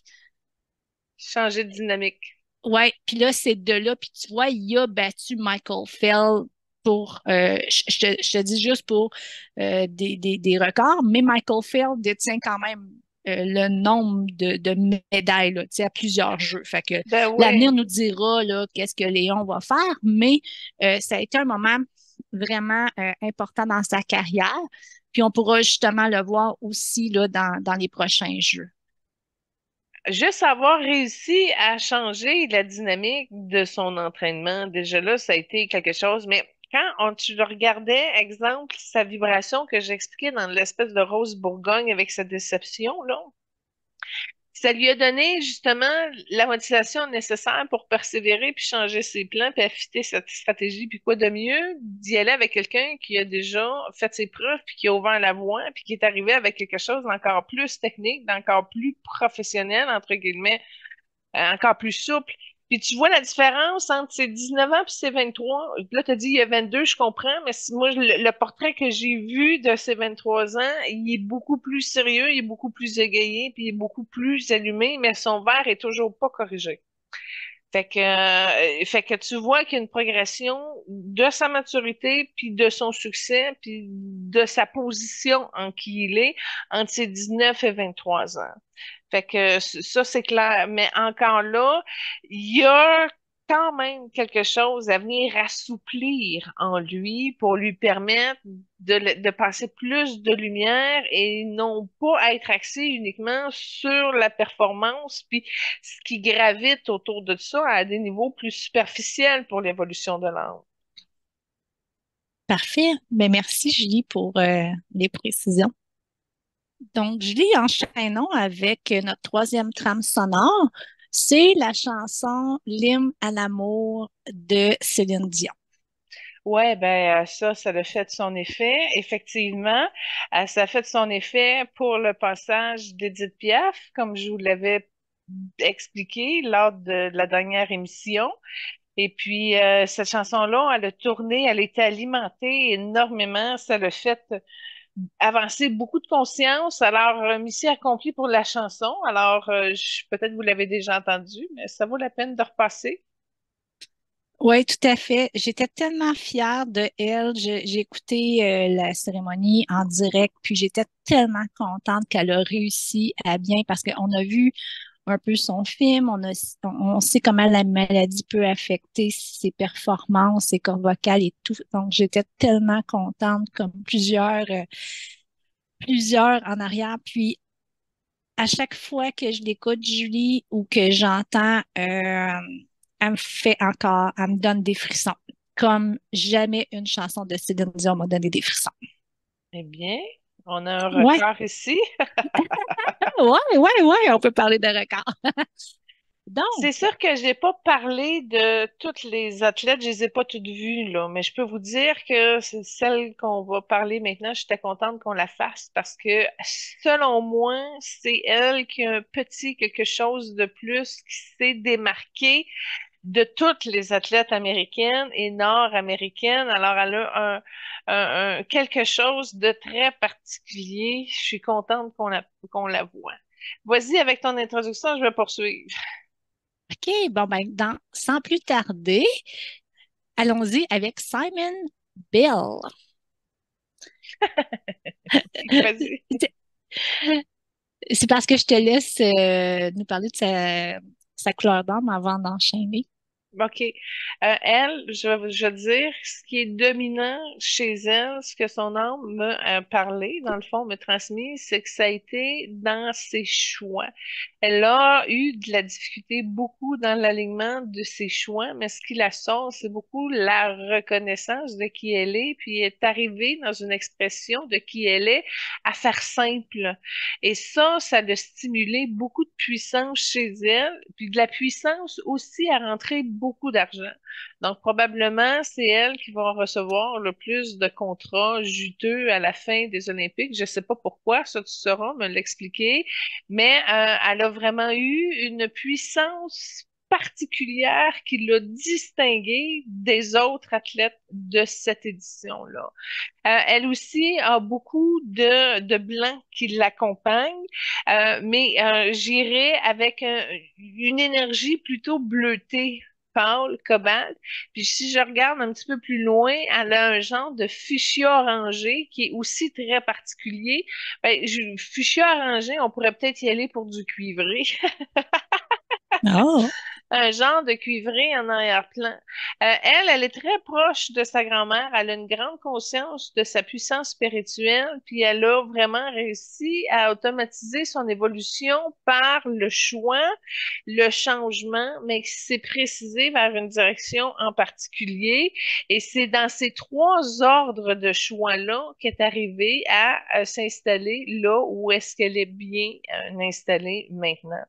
Changer de dynamique. ouais, puis là, c'est de là, puis tu vois, il a battu Michael Phelps pour, je te dis juste pour des records, mais Michael Phelps détient quand même le nombre de médailles, là, tu sais, à plusieurs jeux. Fait que Ben l'avenir oui. nous dira, là, qu'est-ce que Léon va faire, mais ça a été un moment vraiment important dans sa carrière. Puis on pourra justement le voir aussi là, dans les prochains jeux. Juste avoir réussi à changer la dynamique de son entraînement, déjà là, ça a été quelque chose. Mais tu le regardais, exemple, sa vibration que j'expliquais dans l'espèce de rose Bourgogne avec sa déception, là, ça lui a donné justement la motivation nécessaire pour persévérer puis changer ses plans puis affiner cette stratégie. Puis quoi de mieux d'y aller avec quelqu'un qui a déjà fait ses preuves puis qui a ouvert la voie puis qui est arrivé avec quelque chose d'encore plus technique, d'encore plus professionnel, entre guillemets, encore plus souple. Puis tu vois la différence entre ses 19 ans et ses 23. Là, tu as dit il y a 22, je comprends, mais moi, le portrait que j'ai vu de ses 23 ans, il est beaucoup plus sérieux, il est beaucoup plus égayé, puis il est beaucoup plus allumé, mais son verre est toujours pas corrigé. Fait que tu vois qu'il y a une progression de sa maturité, puis de son succès, puis de sa position en qui il est entre ses 19 et 23 ans. Fait que ça, c'est clair. Mais encore là, il y a quand même quelque chose à venir assouplir en lui pour lui permettre de passer plus de lumière et non pas être axé uniquement sur la performance, puis ce qui gravite autour de ça à des niveaux plus superficiels pour l'évolution de l'âme. Parfait. Ben, merci, Julie, pour les précisions. Donc, Julie, enchaînons avec notre troisième trame sonore. C'est la chanson L'hymne à l'amour de Céline Dion. Ouais, ben ça a fait son effet. Effectivement, ça a fait son effet pour le passage d'Édith Piaf, comme je vous l'avais expliqué lors de la dernière émission. Et puis, cette chanson-là, elle a tourné, elle a été alimentée énormément. Ça l'a fait avancer beaucoup de conscience. Alors, mission accomplie pour la chanson. Alors, peut-être vous l'avez déjà entendu, mais ça vaut la peine de repasser. Oui, tout à fait. J'étais tellement fière de elle. J'ai écouté la cérémonie en direct, puis j'étais tellement contente qu'elle a réussi à bien parce qu'on a vu un peu son film, on sait comment la maladie peut affecter ses performances, ses cordes vocales et tout. Donc, j'étais tellement contente comme plusieurs en arrière. Puis, à chaque fois que je l'écoute, Julie, ou que j'entends, elle me fait encore, elle me donne des frissons. Comme jamais une chanson de Céline Dion m'a donné des frissons. Eh bien, on a un Ouais, record ici. ouais, on peut parler de record. C'est Donc, sûr que j'ai pas parlé de toutes les athlètes, je les ai pas toutes vues là, mais je peux vous dire que c'est celle qu'on va parler maintenant. J'étais contente qu'on la fasse parce que selon moi, c'est elle qui a un petit quelque chose de plus qui s'est démarqué de toutes les athlètes américaines et nord-américaines. Alors elle a quelque chose de très particulier. Je suis contente qu'on la voit. Vas-y avec ton introduction, je vais poursuivre. OK, bon, ben, sans plus tarder, allons-y avec Simon Bill. Vas-y. C'est parce que je te laisse nous parler de sa couleur d'âme avant d'enchaîner. OK. Elle, je veux dire, ce qui est dominant chez elle, ce que son âme m'a parlé, dans le fond, me transmis, c'est que ça a été dans ses choix. Elle a eu de la difficulté beaucoup dans l'alignement de ses choix, mais ce qui la sort, c'est beaucoup la reconnaissance de qui elle est, puis elle est arrivée dans une expression de qui elle est à faire simple. Et ça a stimulé beaucoup de puissance chez elle, puis de la puissance aussi à rentrer beaucoup d'argent. Donc, probablement, c'est elle qui va recevoir le plus de contrats juteux à la fin des Olympiques. Je ne sais pas pourquoi, ça tu sauras me l'expliquer, mais elle a vraiment eu une puissance particulière qui l'a distinguée des autres athlètes de cette édition-là. Elle aussi a beaucoup de blancs qui l'accompagnent, mais j'irais avec une énergie plutôt bleutée. Pâle, cobalt. Puis si je regarde un petit peu plus loin, elle a un genre de fuchsia orangé qui est aussi très particulier. Ben, fuchsia orangé, on pourrait peut-être y aller pour du cuivré. Oh, Un genre de cuivré en arrière-plan. Elle est très proche de sa grand-mère. Elle a une grande conscience de sa puissance spirituelle, puis elle a vraiment réussi à automatiser son évolution par le choix, le changement, mais qui s'est précisé vers une direction en particulier. Et c'est dans ces trois ordres de choix-là qu'elle est arrivée à s'installer là où est-ce qu'elle est bien installée maintenant.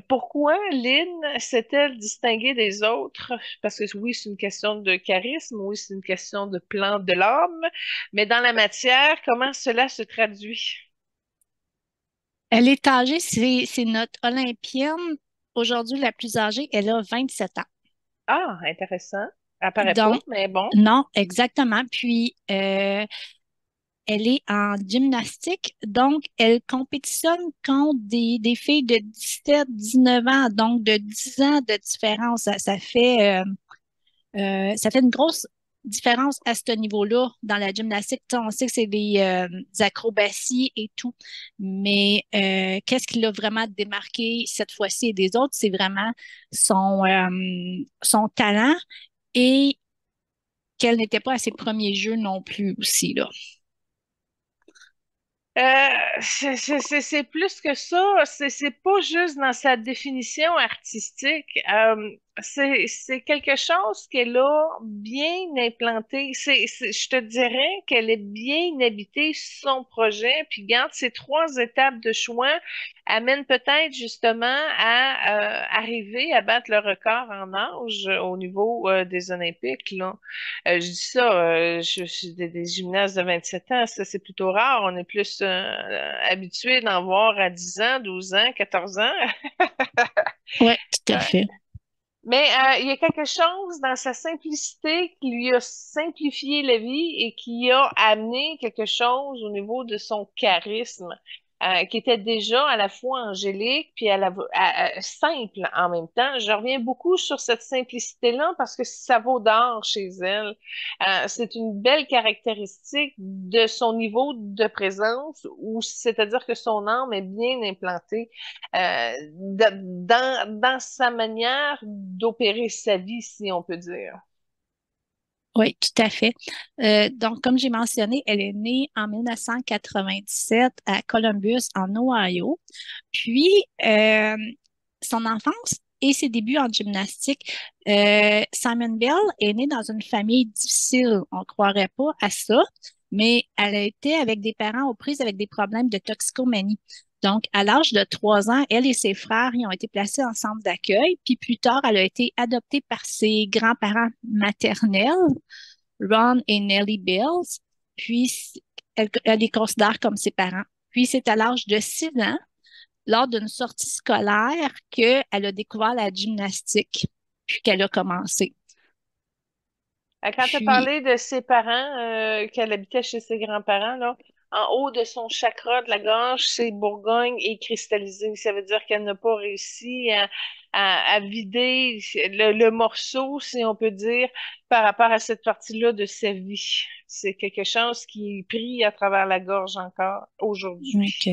Pourquoi Lynn s'est-elle distinguée des autres? Parce que oui, c'est une question de charisme, oui, c'est une question de plan de l'âme, mais dans la matière, comment cela se traduit? elle est âgée, c'est notre Olympienne, aujourd'hui la plus âgée, elle a 27 ans. Ah, intéressant. Apparaît pas, Donc, mais bon. non, exactement. Puis, elle est en gymnastique, donc elle compétitionne contre des filles de 17, 19 ans, donc de 10 ans de différence. Ça fait une grosse différence à ce niveau-là dans la gymnastique. Tu sais, on sait que c'est des acrobaties et tout, mais qu'est-ce qui l'a vraiment démarqué cette fois-ci et des autres, c'est vraiment son talent et qu'elle n'était pas à ses premiers jeux non plus aussi, là. C'est plus que ça. C'est pas juste dans sa définition artistique. C'est quelque chose qu'elle a bien implanté. Je te dirais qu'elle est bien habitée son projet. Puis garde ces trois étapes de choix amènent peut-être justement à arriver à battre le record en âge au niveau des Olympiques, là. Je dis ça, je suis des gymnastes de 27 ans, ça c'est plutôt rare. On est plus habitué d'en voir à 10 ans, 12 ans, 14 ans. Ouais, tout à Ouais. fait. Mais il y a quelque chose dans sa simplicité qui lui a simplifié la vie et qui a amené quelque chose au niveau de son charisme, qui était déjà à la fois angélique puis simple en même temps. Je reviens beaucoup sur cette simplicité-là parce que ça vaut d'or chez elle. C'est une belle caractéristique de son niveau de présence, ou c'est-à-dire que son âme est bien implantée dans sa manière d'opérer sa vie, si on peut dire. Oui, tout à fait. Donc, comme j'ai mentionné, elle est née en 1997 à Columbus, en Ohio. Puis, son enfance et ses débuts en gymnastique, Simon Bell est née dans une famille difficile. On ne croirait pas à ça, mais elle a été avec des parents aux prises avec des problèmes de toxicomanie. Donc, à l'âge de 3 ans, elle et ses frères y ont été placés en centre d'accueil. Puis plus tard, elle a été adoptée par ses grands-parents maternels, Ron et Nellie Bills. Puis, elle les considère comme ses parents. Puis, c'est à l'âge de 6 ans, lors d'une sortie scolaire, qu'elle a découvert la gymnastique, puis qu'elle a commencé. Quand tu as Puis, parlé de ses parents, qu'elle habitait chez ses grands-parents, là, en haut de son chakra de la gorge, c'est Bourgogne et cristallisé. Ça veut dire qu'elle n'a pas réussi à vider le morceau, si on peut dire, par rapport à cette partie-là de sa vie. C'est quelque chose qui est pris à travers la gorge encore aujourd'hui. OK.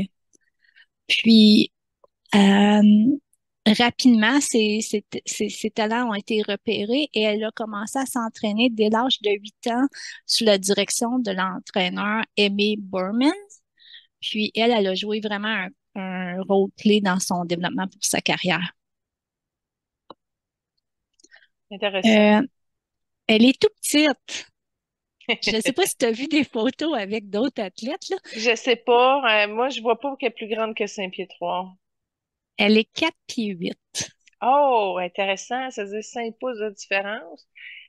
Puis, euh, rapidement, ses talents ont été repérés et elle a commencé à s'entraîner dès l'âge de 8 ans sous la direction de l'entraîneur Amy Berman. Puis, elle a joué vraiment un rôle clé dans son développement pour sa carrière. Intéressant. Euh, Elle est tout petite. Je ne sais pas si tu as vu des photos avec d'autres athlètes, là. Je sais pas. Moi, je vois pas qu'elle est plus grande que 5 pieds 3. Elle est 4 pieds 8. Oh, intéressant. Ça veut dire 5 pouces de différence.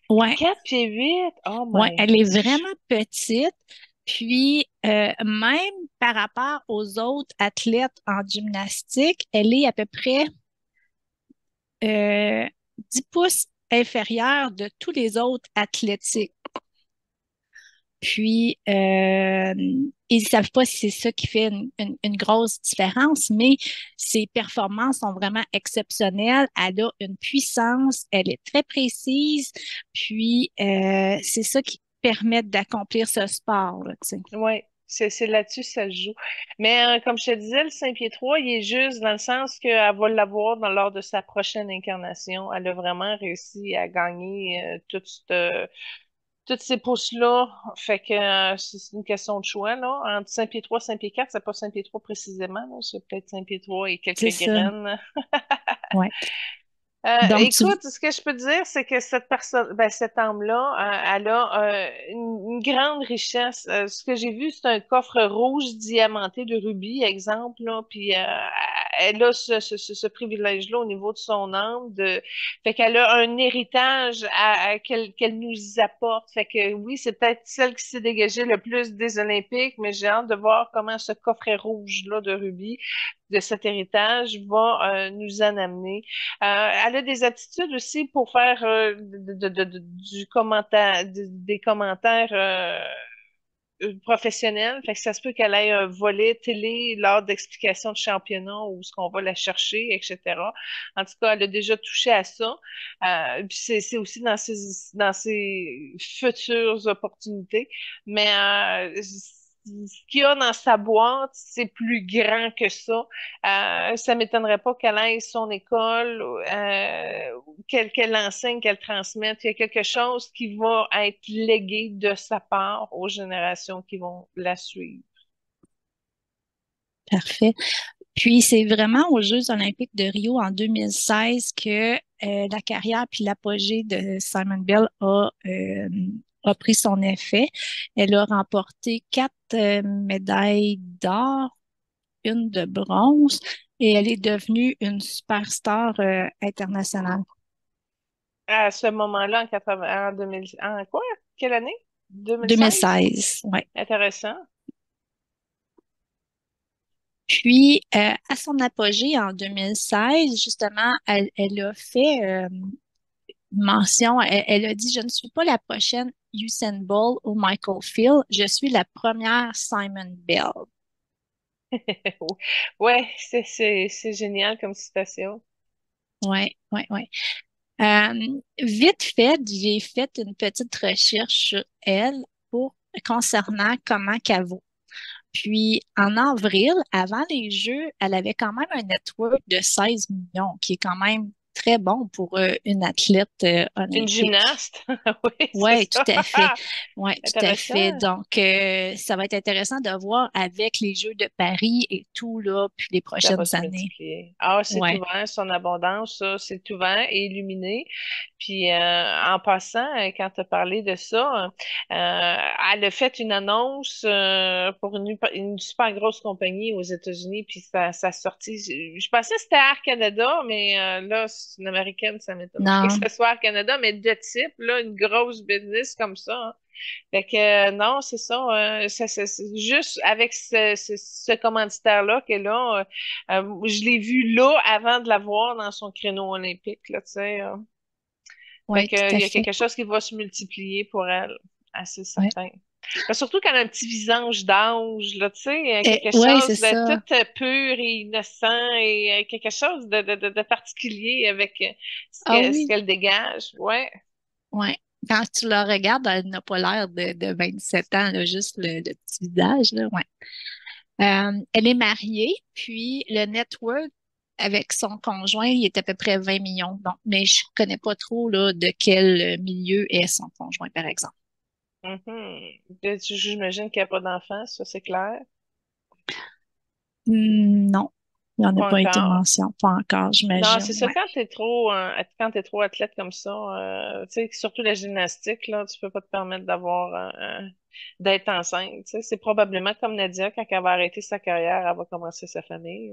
Ouais, 4 pieds 8. Oh ouais, my elle est gosh. vraiment petite. Puis, même par rapport aux autres athlètes en gymnastique, elle est à peu près euh, 10 pouces inférieure de tous les autres athlétiques. Puis, ils ne savent pas si c'est ça qui fait une grosse différence, mais ses performances sont vraiment exceptionnelles. Elle a une puissance, elle est très précise, puis c'est ça qui permet d'accomplir ce sport, là, tu sais. Oui, c'est là-dessus que ça se joue. Mais comme je te disais, le 5 pieds 3, il est juste dans le sens qu'elle va l'avoir lors de sa prochaine incarnation. Elle a vraiment réussi à gagner toutes ces pouces-là. Fait que c'est une question de choix, là. Entre 5 pieds 3 5 pieds 4, c'est pas 5 pieds 3 précisément, là. C'est peut-être 5 pieds 3 et C'est quelques ça, graines. ouais. Donc, Écoute, ce que je peux te dire, c'est que cette personne, ben, cette âme-là, elle a une grande richesse. Ce que j'ai vu, c'est un coffre rouge diamanté de rubis, exemple, là, puis elle a ce privilège-là au niveau de son âme, fait qu'elle a un héritage qu'elle nous apporte. Fait que oui, c'est peut-être celle qui s'est dégagée le plus des Olympiques, mais j'ai hâte de voir comment ce coffret rouge-là de rubis, de cet héritage, va nous en amener. Elle a des aptitudes aussi pour faire du commentaire, des commentaires professionnelle. Fait que ça se peut qu'elle ait un volet télé lors d'explications de championnat où ce qu'on va la chercher, etc. En tout cas, elle a déjà touché à ça. Puis c'est aussi dans ses futures opportunités. Mais ce qu'il y a dans sa boîte, c'est plus grand que ça. Ça m'étonnerait pas qu'elle ait son école, qu'elle enseigne, qu'elle transmette. Il y a quelque chose qui va être légué de sa part aux générations qui vont la suivre. Parfait. Puis c'est vraiment aux Jeux olympiques de Rio en 2016 que la carrière puis l'apogée de Simon Bell a pris son effet. Elle a remporté 4 médailles d'or, une de bronze, et elle est devenue une superstar internationale. À ce moment-là, en 80, en 2000, en quoi? Quelle année? 2016? 2016, ouais. Intéressant. Puis, à son apogée en 2016, justement, elle a fait mention, elle a dit, je ne suis pas la prochaine Usain Bolt ou Michael Field, je suis la première Simon Bell. Ouais, c'est génial comme citation. Ouais, ouais, ouais. Vite fait, j'ai fait une petite recherche sur elle pour concernant comment qu'elle vaut. Puis en avril, avant les Jeux, elle avait quand même un network de 16 millions, qui est quand même très bon pour une athlète Une olympique. gymnaste? Oui, c'est Oui, tout ça. à fait. Oui, tout à fait. Intéressant. Donc, ça va être intéressant de voir avec les Jeux de Paris et tout, là, puis les Ça va prochaines se années. multiplier. Ah, c'est Ouais. ouvert, son abondance, ça, c'est ouvert et illuminé. Puis en passant, quand tu as parlé de ça, elle a fait une annonce pour une super grosse compagnie aux États-Unis, puis ça a sorti. Je pensais que c'était Air Canada, mais là, c'est une américaine, ça m'étonnerait que Non, ce soit Air Canada, mais de type, là, une grosse business comme ça, hein. Fait que non, c'est ça. C'est juste avec ce commanditaire-là que là, je l'ai vu là avant de la voir dans son créneau olympique, là, tu sais. Fait oui, que tout il à y a fait. quelque chose qui va se multiplier pour elle, assez Ouais. certain. Surtout qu'elle a un petit visage d'ange, là, tu sais, quelque Ouais, c'est chose de ça. tout pur et innocent et quelque chose de particulier avec Ah ce oui, qu'elle dégage. Ouais. ouais. Quand tu la regardes, elle n'a pas l'air de 27 ans, là, juste le petit visage, là, ouais. Elle est mariée, puis le network avec son conjoint, il est à peu près 20 millions. Donc, mais je connais pas trop là, de quel milieu est son conjoint, par exemple. Mhm. J'imagine qu'il n'y a pas d'enfant, ça c'est clair. Non, il n'en a Pas pas été encore. mention, pas encore, Non, j'imagine. c'est ça, Ouais. quand t'es trop athlète comme ça, tu sais, surtout la gymnastique, là, tu peux pas te permettre d'être enceinte, tu sais. C'est probablement comme Nadia, quand elle va arrêter sa carrière, elle va commencer sa famille.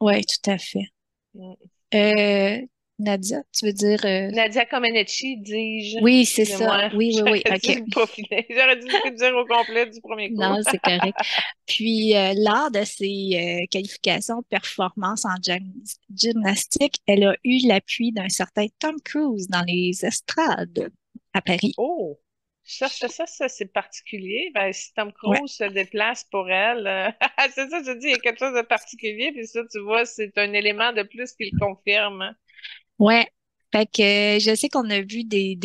Ouais, tout à fait. Mm. Euh, Nadia, tu veux dire Nadia Comaneci, dis-je. oui, c'est ça. Excusez-moi, Oui, oui, oui. j'aurais dû OK. le peaufiner. J'aurais dû le dire au complet du premier coup. Non, c'est correct. Puis, lors de ses qualifications performance en gymnastique, elle a eu l'appui d'un certain Tom Cruise dans les estrades à Paris. Oh, ça, c'est particulier. Ben, si Tom Ouais, Cruise se déplace pour elle, c'est ça, je dis, il y a quelque chose de particulier, puis ça, tu vois, c'est un élément de plus qui le confirme, hein. ouais. Fait que je sais qu'on a vu des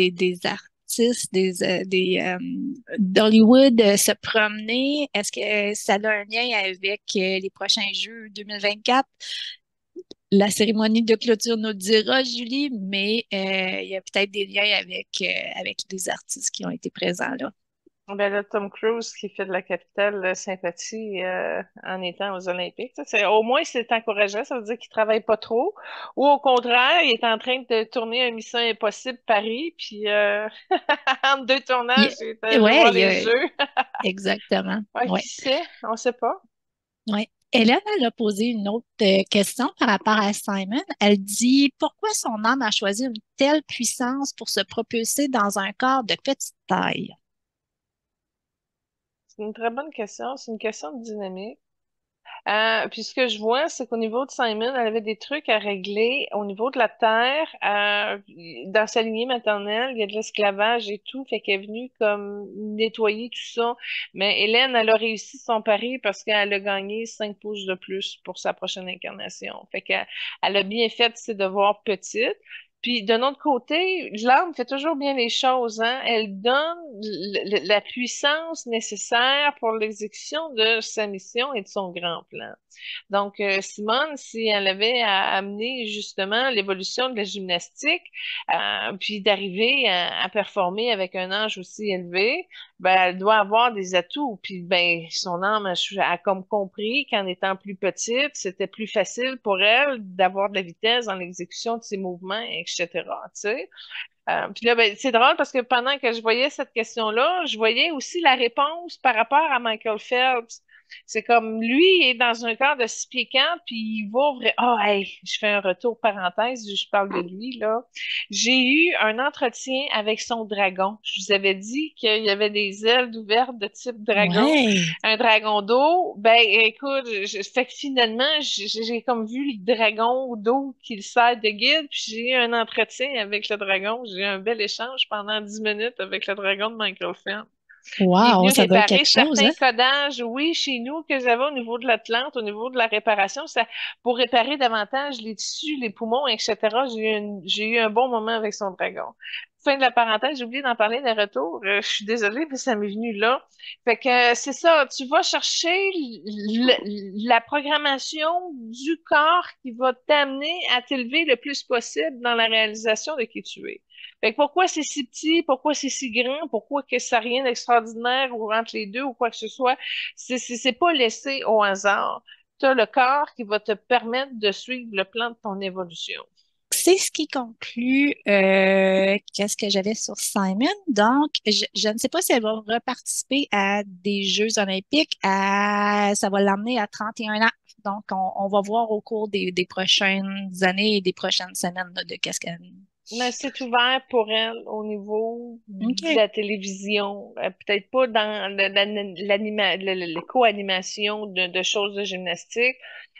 artistes, d'Hollywood se promener. Est-ce que ça a un lien avec les prochains Jeux 2024? La cérémonie de clôture nous le dira, Julie, mais il y a peut-être des liens avec les artistes qui ont été présents là. Ben là, Tom Cruise qui fait de la capitale sympathie en étant aux Olympiques. Ça, au moins, c'est encourageant. Ça veut dire qu'il travaille pas trop. Ou au contraire, il est en train de tourner un Mission Impossible Paris, puis entre deux Il- tournages, il est allé ouais, voir les jeux. exactement. Ouais, Ouais, qui sait? On sait pas. ouais. Hélène, elle a posé une autre question par rapport à Simon. Elle dit, pourquoi son âme a choisi une telle puissance pour se propulser dans un corps de petite taille? C'est une très bonne question. C'est une question de dynamique. Puis ce que je vois, c'est qu'au niveau de Simon, elle avait des trucs à régler au niveau de la terre. Dans sa lignée maternelle, il y a de l'esclavage et tout, fait qu'elle est venue comme nettoyer tout ça. Mais Hélène, elle a réussi son pari parce qu'elle a gagné 5 pouces de plus pour sa prochaine incarnation. Fait qu'elle elle a bien fait ses devoirs petites. Puis d'un autre côté, l'âme fait toujours bien les choses, hein. Elle donne la puissance nécessaire pour l'exécution de sa mission et de son grand plan. Donc, Simone, si elle avait à amener justement l'évolution de la gymnastique, puis d'arriver à performer avec un âge aussi élevé, ben, elle doit avoir des atouts. Puis, ben, son âme a comme compris qu'en étant plus petite, c'était plus facile pour elle d'avoir de la vitesse dans l'exécution de ses mouvements, etc. Tu sais? Puis là, ben, c'est drôle parce que pendant que je voyais cette question-là, je voyais aussi la réponse par rapport à Michael Phelps. C'est comme lui il est dans un corps de 6 pieds 4, puis il va ouvrir. Oh, hey, je fais un retour parenthèse, je parle de lui, là. J'ai eu un entretien avec son dragon. Je vous avais dit qu'il y avait des ailes ouvertes de type dragon, Ouais. un dragon d'eau. Ben, écoute, fait que finalement, j'ai comme vu le dragon d'eau qui le sert de guide, puis j'ai eu un entretien avec le dragon. J'ai eu un bel échange pendant 10 minutes avec le dragon de Michael Phelps. Il est Wow, venu ça doit être réparer quelque chose, certains hein? codages, oui, chez nous, que j'avais au niveau de l'Atlante, au niveau de la réparation, ça, pour réparer davantage les tissus, les poumons, etc. J'ai eu un bon moment avec son dragon. Fin de la parenthèse, j'ai oublié d'en parler des retours. Je suis désolée, mais ça m'est venu là. Fait que c'est ça, tu vas chercher la programmation du corps qui va t'amener à t'élever le plus possible dans la réalisation de qui tu es. Fait que pourquoi c'est si petit, pourquoi c'est si grand, pourquoi que ça n'a rien d'extraordinaire ou entre les deux ou quoi que ce soit, c'est pas laissé au hasard. Tu as le corps qui va te permettre de suivre le plan de ton évolution. C'est ce qui conclut qu'est-ce que j'avais sur Simon. Donc, je ne sais pas si elle va reparticiper à des Jeux olympiques. Ça va l'emmener à 31 ans. Donc, on va voir au cours des prochaines années et des prochaines semaines là, de qu'est-ce qu'elle... Mais c'est ouvert pour elle au niveau de OK. la télévision, peut-être pas dans la co-animation de choses de gymnastique,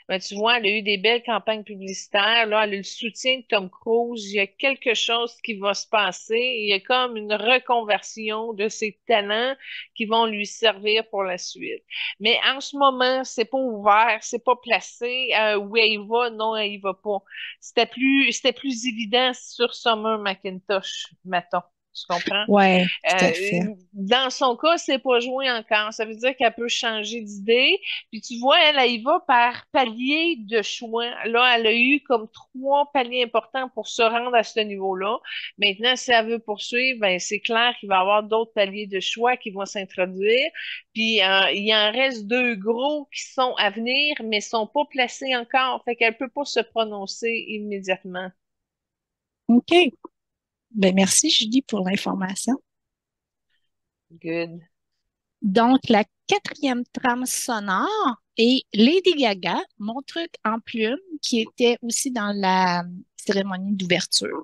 mais tu vois, elle a eu des belles campagnes publicitaires, là, elle a le soutien de Tom Cruise, il y a quelque chose qui va se passer, il y a comme une reconversion de ses talents qui vont lui servir pour la suite. Mais en ce moment, c'est pas ouvert, c'est pas placé, où elle y va, non, elle y va pas. C'était plus évident sur Summer McIntosh, mettons. Tu comprends? Ouais, tout à fait. Dans son cas, c'est pas joué encore. Ça veut dire qu'elle peut changer d'idée. Puis tu vois, elle y va par palier de choix. Là, elle a eu comme 3 paliers importants pour se rendre à ce niveau-là. Maintenant, si elle veut poursuivre, ben, c'est clair qu'il va y avoir d'autres paliers de choix qui vont s'introduire. Puis il en reste 2 gros qui sont à venir, mais sont pas placés encore. Fait qu'elle peut pas se prononcer immédiatement. OK. Ben, merci, Julie, pour l'information. Good. Donc, la quatrième trame sonore est Lady Gaga, Mon truc en plume, qui était aussi dans la cérémonie d'ouverture.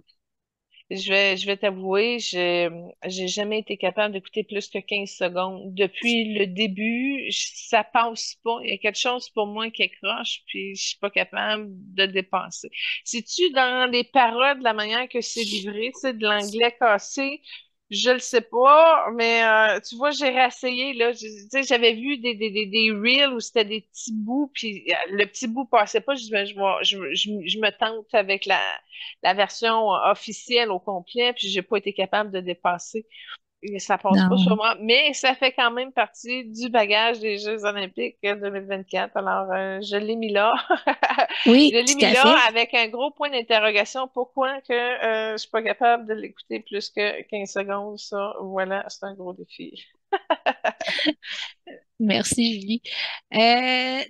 Je vais t'avouer, j'ai jamais été capable d'écouter plus que 15 secondes. Depuis le début, ça passe pas. Il y a quelque chose pour moi qui accroche, puis je suis pas capable de dépasser. C'est-tu dans les paroles, de la manière que c'est livré, tu sais, de l'anglais cassé? Je le sais pas, mais tu vois, j'ai réessayé, là. Tu sais, j'avais vu des reels où c'était des petits bouts, puis le petit bout passait pas. Je me tente avec la version officielle au complet, puis j'ai pas été capable de dépasser. Et ça passe pas sur Non. moi, mais ça fait quand même partie du bagage des Jeux olympiques 2024. Alors, je l'ai mis là. Je Oui, l'ai tout mis à là fait. avec un gros point d'interrogation. Pourquoi que je suis pas capable de l'écouter plus que 15 secondes? Ça, voilà, c'est un gros défi. Merci, Julie.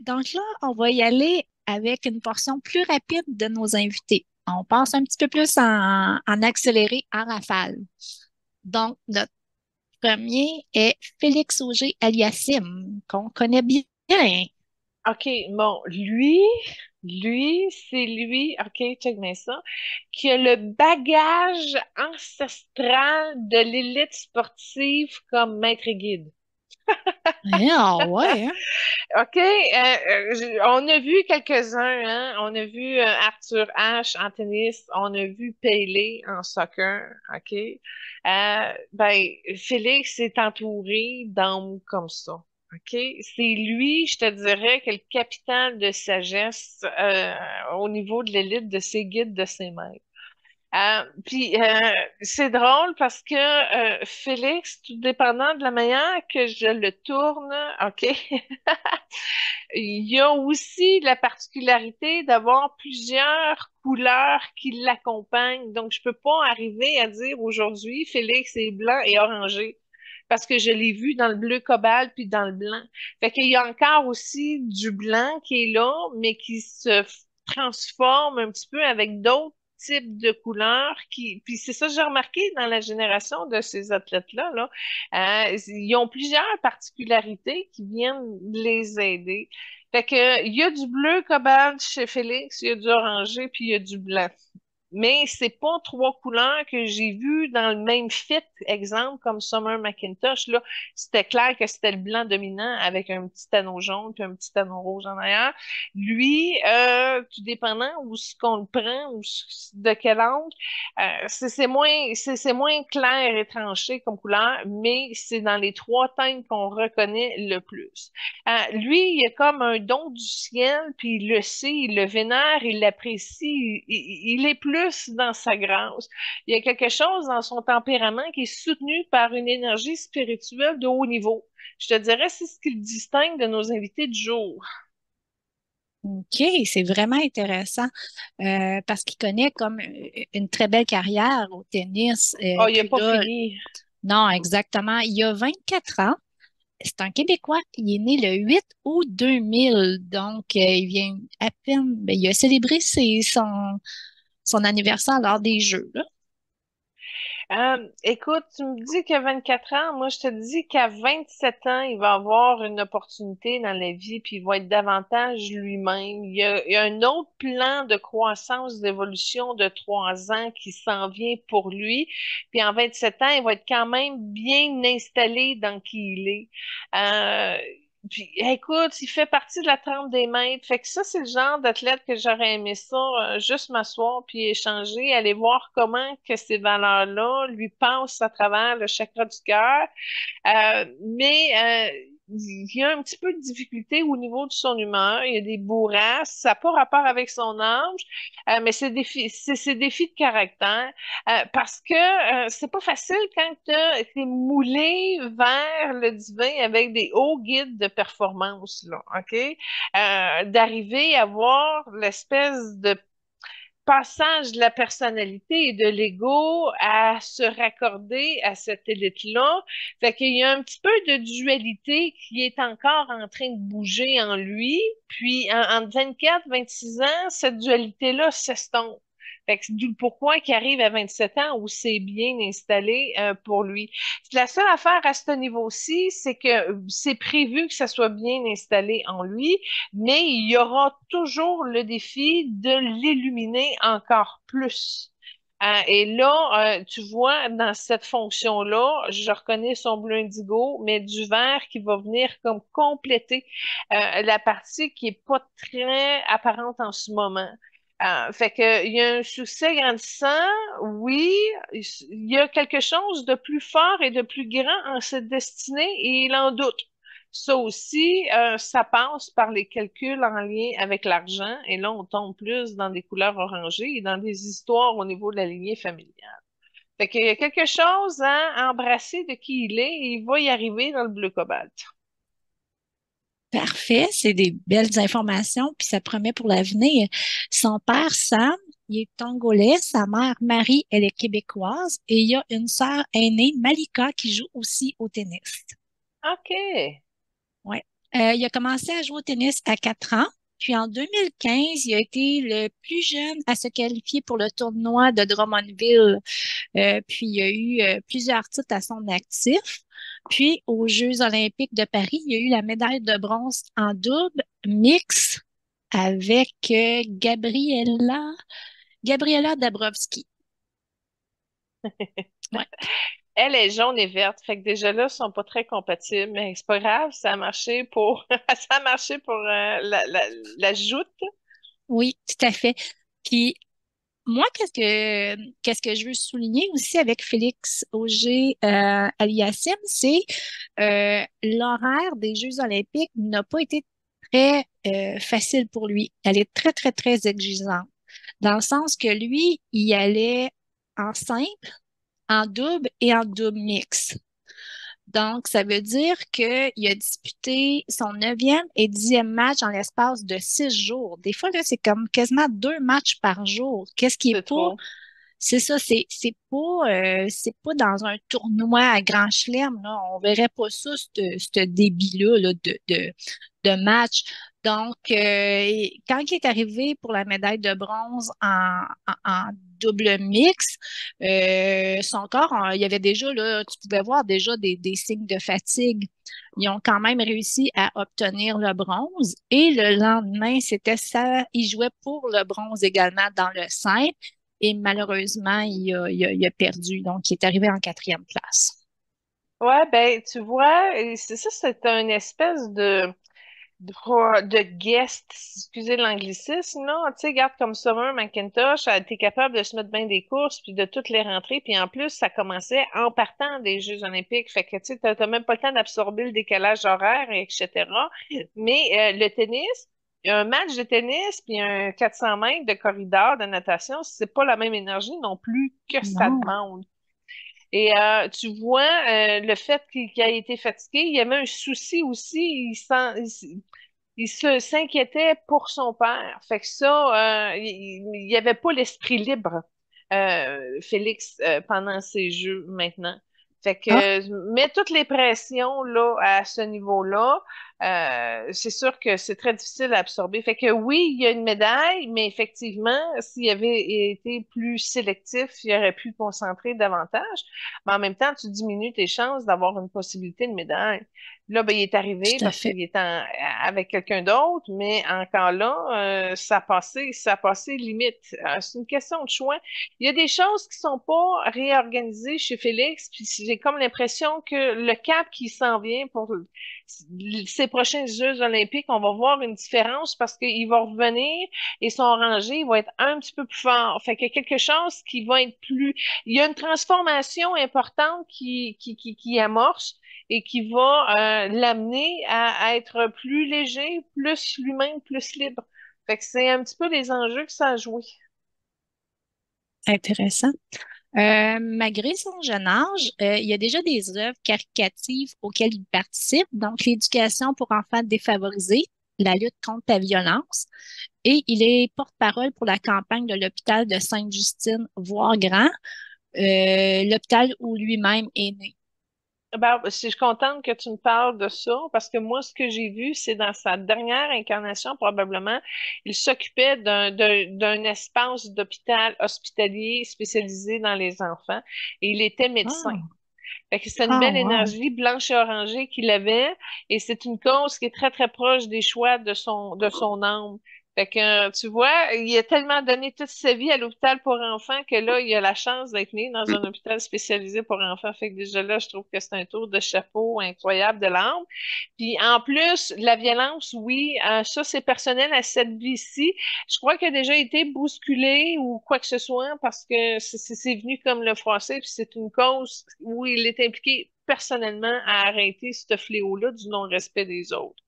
Donc là, on va y aller avec une portion plus rapide de nos invités. On passe un petit peu plus en accéléré, en rafale. Donc, notre premier est Félix Auger-Aliassime, qu'on connaît bien. OK, bon, c'est lui, OK, check bien ça, qui a le bagage ancestral de l'élite sportive comme maître et guide. Ah ouais, hein? OK, on a vu quelques-uns, hein? On a vu Arthur Ashe en tennis, on a vu Pele en soccer, OK? Ben, Félix est entouré d'hommes comme ça, OK? C'est lui, je te dirais, que le capital de sagesse au niveau de l'élite de ses guides, de ses maîtres. Puis c'est drôle parce que Félix, tout dépendant de la manière que je le tourne, OK, il y a aussi la particularité d'avoir plusieurs couleurs qui l'accompagnent. Donc, je peux pas arriver à dire aujourd'hui Félix est blanc et orangé parce que je l'ai vu dans le bleu cobalt puis dans le blanc. Fait qu'il y a encore aussi du blanc qui est là, mais qui se transforme un petit peu avec d'autres types de couleurs puis c'est ça que j'ai remarqué dans la génération de ces athlètes-là, là. Ils ont plusieurs particularités qui viennent les aider. Fait que, il y a du bleu cobalt chez Félix, il y a du orangé, puis il y a du blanc. Mais c'est pas trois couleurs que j'ai vues dans le même fit, exemple, comme Summer McIntosh, là. C'était clair que c'était le blanc dominant avec un petit anneau jaune puis un petit anneau rouge en arrière. Lui, tout dépendant où ce qu'on le prend ou de quel angle, c'est moins clair et tranché comme couleur, mais c'est dans les trois teintes qu'on reconnaît le plus. Lui, il a comme un don du ciel, puis il le sait, il le vénère, il l'apprécie, il est plus dans sa grâce. Il y a quelque chose dans son tempérament qui est soutenu par une énergie spirituelle de haut niveau. Je te dirais, c'est ce qui le distingue de nos invités du jour. OK, c'est vraiment intéressant parce qu'il connaît comme une très belle carrière au tennis. Oh, il n'a Puis pas là, fini. non, exactement. Il y a 24 ans. C'est un Québécois. Il est né le 8 août 2000. Donc, il vient à peine, ben, il a célébré son anniversaire lors des Jeux, là. Écoute, tu me dis qu'il a 24 ans, moi je te dis qu'à 27 ans, il va avoir une opportunité dans la vie, puis il va être davantage lui-même. Il y a un autre plan de croissance, d'évolution de 3 ans qui s'en vient pour lui. Puis en 27 ans, il va être quand même bien installé dans qui il est. Euh, puis, écoute, il fait partie de la trempe des maîtres. Fait que ça, c'est le genre d'athlète que j'aurais aimé ça, juste m'asseoir puis échanger, aller voir comment que ces valeurs-là lui passent à travers le chakra du cœur. Mais il y a un petit peu de difficulté au niveau de son humeur. Il y a des bourrasques. Ça n'a pas rapport avec son âge, mais c'est ses défis de caractère. Parce que c'est pas facile quand tu es moulé vers le divin avec des hauts guides de performance, là, OK? D'arriver à voir l'espèce de passage de la personnalité et de l'ego à se raccorder à cette élite-là. Fait qu'il y a un petit peu de dualité qui est encore en train de bouger en lui. Puis, en 24, 26 ans, cette dualité-là s'estompe. Fait que c'est d'où pourquoi qu'il arrive à 27 ans où c'est bien installé pour lui. La seule affaire à ce niveau-ci, c'est que c'est prévu que ça soit bien installé en lui, mais il y aura toujours le défi de l'illuminer encore plus. Et là, tu vois, dans cette fonction-là, je reconnais son bleu indigo, mais du vert qui va venir comme compléter la partie qui est pas très apparente en ce moment. Fait que il y a un succès grandissant, oui, il y a quelque chose de plus fort et de plus grand en cette destinée et il en doute. Ça aussi, ça passe par les calculs en lien avec l'argent et là, on tombe plus dans des couleurs orangées et dans des histoires au niveau de la lignée familiale. Fait qu'il y a quelque chose à embrasser de qui il est et il va y arriver dans le bleu cobalt. Parfait, c'est des belles informations, puis ça promet pour l'avenir. Son père, Sam, il est tongolais, sa mère, Marie, elle est québécoise, et il y a une sœur aînée, Malika, qui joue aussi au tennis. OK. Ouais. Il a commencé à jouer au tennis à 4 ans, puis en 2015, il a été le plus jeune à se qualifier pour le tournoi de Drummondville. Puis il y a eu plusieurs titres à son actif. Puis aux Jeux olympiques de Paris, il y a eu la médaille de bronze en double mix avec Gabriela Dabrowski. Ouais. Elle est jaune et verte, fait que déjà là, ils sont pas très compatibles, mais c'est pas grave, ça a marché pour, ça a marché pour la joute. Oui, tout à fait. Puis moi, qu'est-ce que je veux souligner aussi avec Félix Auger-Aliassime, c'est l'horaire des Jeux olympiques n'a pas été très facile pour lui. Elle est très, très, très exigeante. Dans le sens que lui, il allait en simple, en double et en double mix. Donc, ça veut dire qu'il a disputé son neuvième et dixième match en l'espace de 6 jours. Des fois, là, c'est comme quasiment 2 matchs par jour. Qu'est-ce qui est C'est pas, trop. c'est ça, c'est pas dans un tournoi à Grand Chelem, là. On verrait pas ça, ce débit-là, là, de match. Donc, quand il est arrivé pour la médaille de bronze en double mix, son corps, il y avait déjà, là, tu pouvais voir déjà des signes de fatigue. Ils ont quand même réussi à obtenir le bronze et le lendemain, c'était ça, il jouait pour le bronze également dans le simple et malheureusement, il a perdu. Donc, il est arrivé en quatrième place. Ouais, ben, tu vois, et c'est ça, c'est un espèce de guest, excusez l'anglicisme, non? Tu sais, regarde comme Summer McIntosh, elle était capable de se mettre bien des courses, puis de toutes les rentrer, puis en plus, ça commençait en partant des Jeux olympiques, fait que, tu sais, t'as même pas le temps d'absorber le décalage horaire, etc. Mais le tennis, un match de tennis, puis un 400 mètres de corridor de natation, c'est pas la même énergie non plus que ça Non, demande. Et tu vois, le fait qu'il ait été fatigué, il y avait un souci aussi, il se s'inquiétait pour son père. Fait que ça, il n'y avait pas l'esprit libre, Félix, pendant ces jeux maintenant. Fait que ah, mets toutes les pressions là à ce niveau-là, c'est sûr que c'est très difficile à absorber. Fait que oui, il y a une médaille, mais effectivement, s'il avait été plus sélectif, il aurait pu concentrer davantage. Mais en même temps, tu diminues tes chances d'avoir une possibilité de médaille. Là, ben, il est arrivé tout à parce fait. qu'il est avec quelqu'un d'autre, mais encore là, ça a passé limite. C'est une question de choix. Il y a des choses qui sont pas réorganisées chez Félix, puis j'ai comme l'impression que le cap qui s'en vient pour ces prochains Jeux olympiques, on va voir une différence parce qu'il va revenir et son rangé va être un petit peu plus fort. Fait qu'il y a quelque chose qui va être plus... Il y a une transformation importante qui amorce et qui va l'amener à être plus léger, plus lui-même, plus libre. Fait que c'est un petit peu les enjeux que ça a joué. Intéressant. Malgré son jeune âge, il y a déjà des œuvres caricatives auxquelles il participe, donc l'éducation pour enfants défavorisés, la lutte contre la violence, et il est porte-parole pour la campagne de l'hôpital de Sainte-Justine, voire grand, l'hôpital où lui-même est né. Ben, je suis contente que tu me parles de ça parce que moi, ce que j'ai vu, c'est dans sa dernière incarnation, probablement, il s'occupait d'un espace d'hôpital hospitalier spécialisé dans les enfants et il était médecin. Ah, Fait que c'est une ah, belle wow. énergie blanche et orangée qu'il avait et c'est une cause qui est très, très proche des choix de son âme. Fait que, tu vois, il a tellement donné toute sa vie à l'hôpital pour enfants que là, il a la chance d'être né dans un hôpital spécialisé pour enfants. Fait que déjà là, je trouve que c'est un tour de chapeau incroyable de l'âme. Puis en plus, la violence, oui, ça c'est personnel à cette vie-ci. Je crois qu'il a déjà été bousculé ou quoi que ce soit parce que c'est venu comme le froissé, puis c'est une cause où il est impliqué personnellement à arrêter ce fléau-là du non-respect des autres.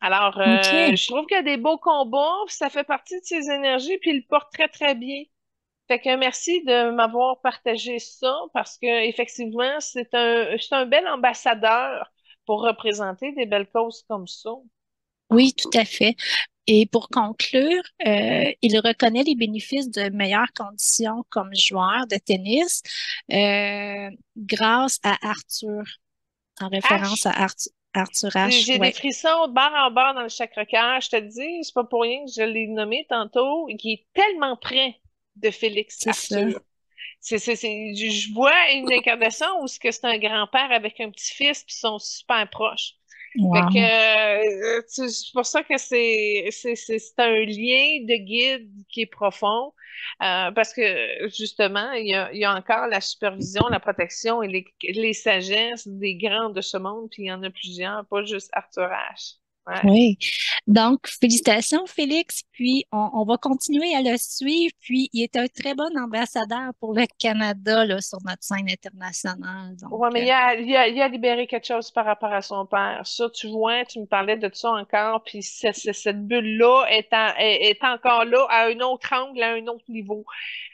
Alors, OK. je trouve qu'il y a des beaux combats, puis ça fait partie de ses énergies, puis il le porte très, très bien. Fait que merci de m'avoir partagé ça parce que effectivement, c'est un bel ambassadeur pour représenter des belles causes comme ça. Oui, tout à fait. Et pour conclure, il reconnaît les bénéfices de meilleures conditions comme joueur de tennis grâce à Arthur, en référence H, à Arthur H. j'ai des Ouais, frissons de barre en barre dans le chakra-cœur. Je te le dis, c'est pas pour rien que je l'ai nommé tantôt. Il est tellement près de Félix c'est ça. Arthur. Je vois une incarnation où c'est un grand-père avec un petit-fils puis ils sont super proches. Fait que Wow. c'est pour ça que c'est un lien de guide qui est profond, parce que justement, il y a encore la supervision, la protection et les sagesses des grands de ce monde, puis il y en a plusieurs, pas juste Arthur Ashe. Ouais. Oui. Donc, félicitations, Félix. Puis, on va continuer à le suivre. Puis, il est un très bon ambassadeur pour le Canada, là, sur notre scène internationale. Donc, Ouais, mais il a libéré quelque chose par rapport à son père. Ça, tu vois, tu me parlais de ça encore, puis cette bulle-là est encore là à un autre angle, à un autre niveau.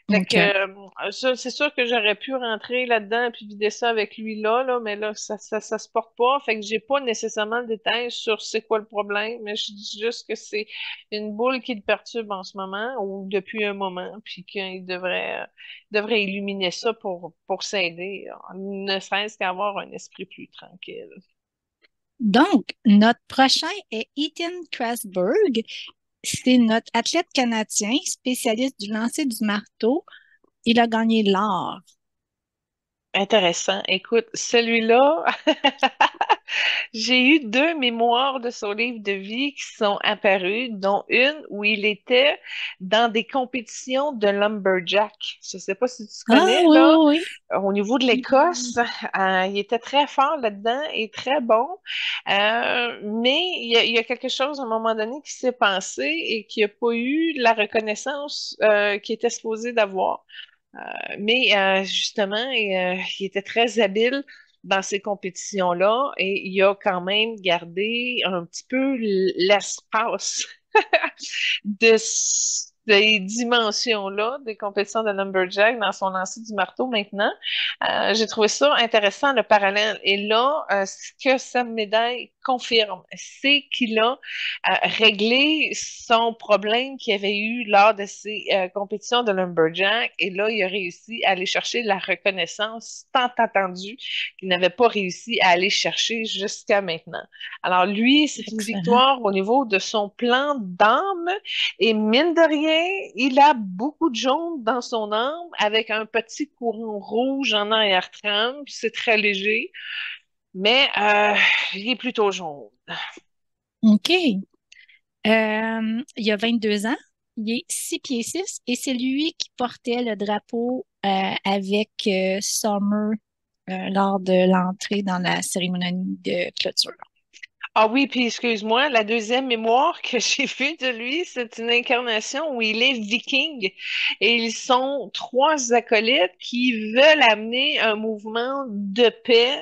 Fait que OK. ça, c'est sûr que j'aurais pu rentrer là-dedans puis vider ça avec lui là, mais là, ça se porte pas. Fait que j'ai pas nécessairement le détail sur c'est quoi le problème, mais je dis juste que c'est une boule qui le perturbe en ce moment ou depuis un moment, puis qu'il devrait illuminer ça pour s'aider, ne serait-ce qu'avoir un esprit plus tranquille. Donc, notre prochain est Ethan Krasberg. C'est notre athlète canadien, spécialiste du lancer du marteau. Il a gagné l'or. Intéressant. Écoute, celui-là, j'ai eu deux mémoires de son livre de vie qui sont apparues, dont une où il était dans des compétitions de lumberjack. Je sais pas si tu Ah connais, oui, là, oui, au niveau de l'Écosse, il était très fort là-dedans et très bon. Mais il y a quelque chose à un moment donné qui s'est passé et qui n'a pas eu la reconnaissance qu'il était supposé d'avoir. Mais justement, il était très habile dans ces compétitions-là et il a quand même gardé un petit peu l'espace de ces dimensions-là des compétitions de lumberjack dans son lancer du marteau maintenant. J'ai trouvé ça intéressant, le parallèle. Et là, ce que sa médaille confirme, c'est qu'il a réglé son problème qu'il avait eu lors de ses compétitions de lumberjack. Et là, il a réussi à aller chercher la reconnaissance tant attendue qu'il n'avait pas réussi à aller chercher jusqu'à maintenant. Alors lui, c'est une excellent. victoire au niveau de son plan d'âme et mine de rien, il a beaucoup de jaune dans son âme avec un petit courant rouge en arrière-train. C'est très léger, mais il est plutôt jaune. OK. Il y a 22 ans. Il est 6 pieds 6 et c'est lui qui portait le drapeau avec Summer lors de l'entrée dans la cérémonie de clôture. Ah oui, puis excuse-moi, la deuxième mémoire que j'ai vue de lui, c'est une incarnation où il est viking et ils sont trois acolytes qui veulent amener un mouvement de paix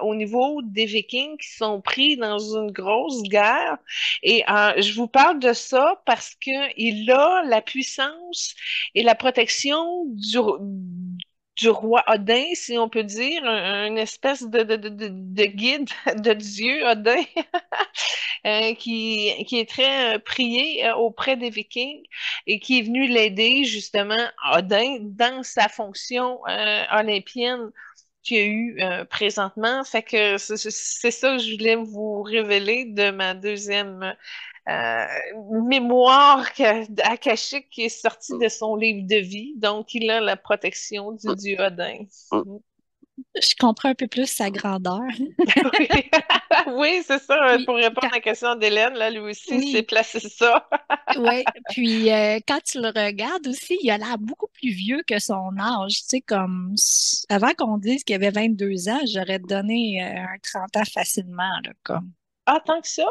au niveau des vikings qui sont pris dans une grosse guerre. Et je vous parle de ça parce que il a la puissance et la protection du roi Odin, si on peut dire, une espèce de guide de Dieu Odin qui est très prié auprès des Vikings et qui est venu l'aider justement, Odin, dans sa fonction olympienne qu'il y a eu présentement. Fait que c'est ça que je voulais vous révéler de ma deuxième euh, mémoire akashique qui est sortie de son livre de vie. Donc, il a la protection du dieu Odin. Je comprends un peu plus sa grandeur. Oui, oui, c'est ça. Puis, Pour répondre quand, à la question d'Hélène, là, lui aussi, s'est oui, placé ça. ouais. Puis, quand tu le regardes aussi, il a l'air beaucoup plus vieux que son âge. Tu sais, comme avant qu'on dise qu'il avait 22 ans, j'aurais donné un 30 ans facilement, là, comme. Ah, tant que ça?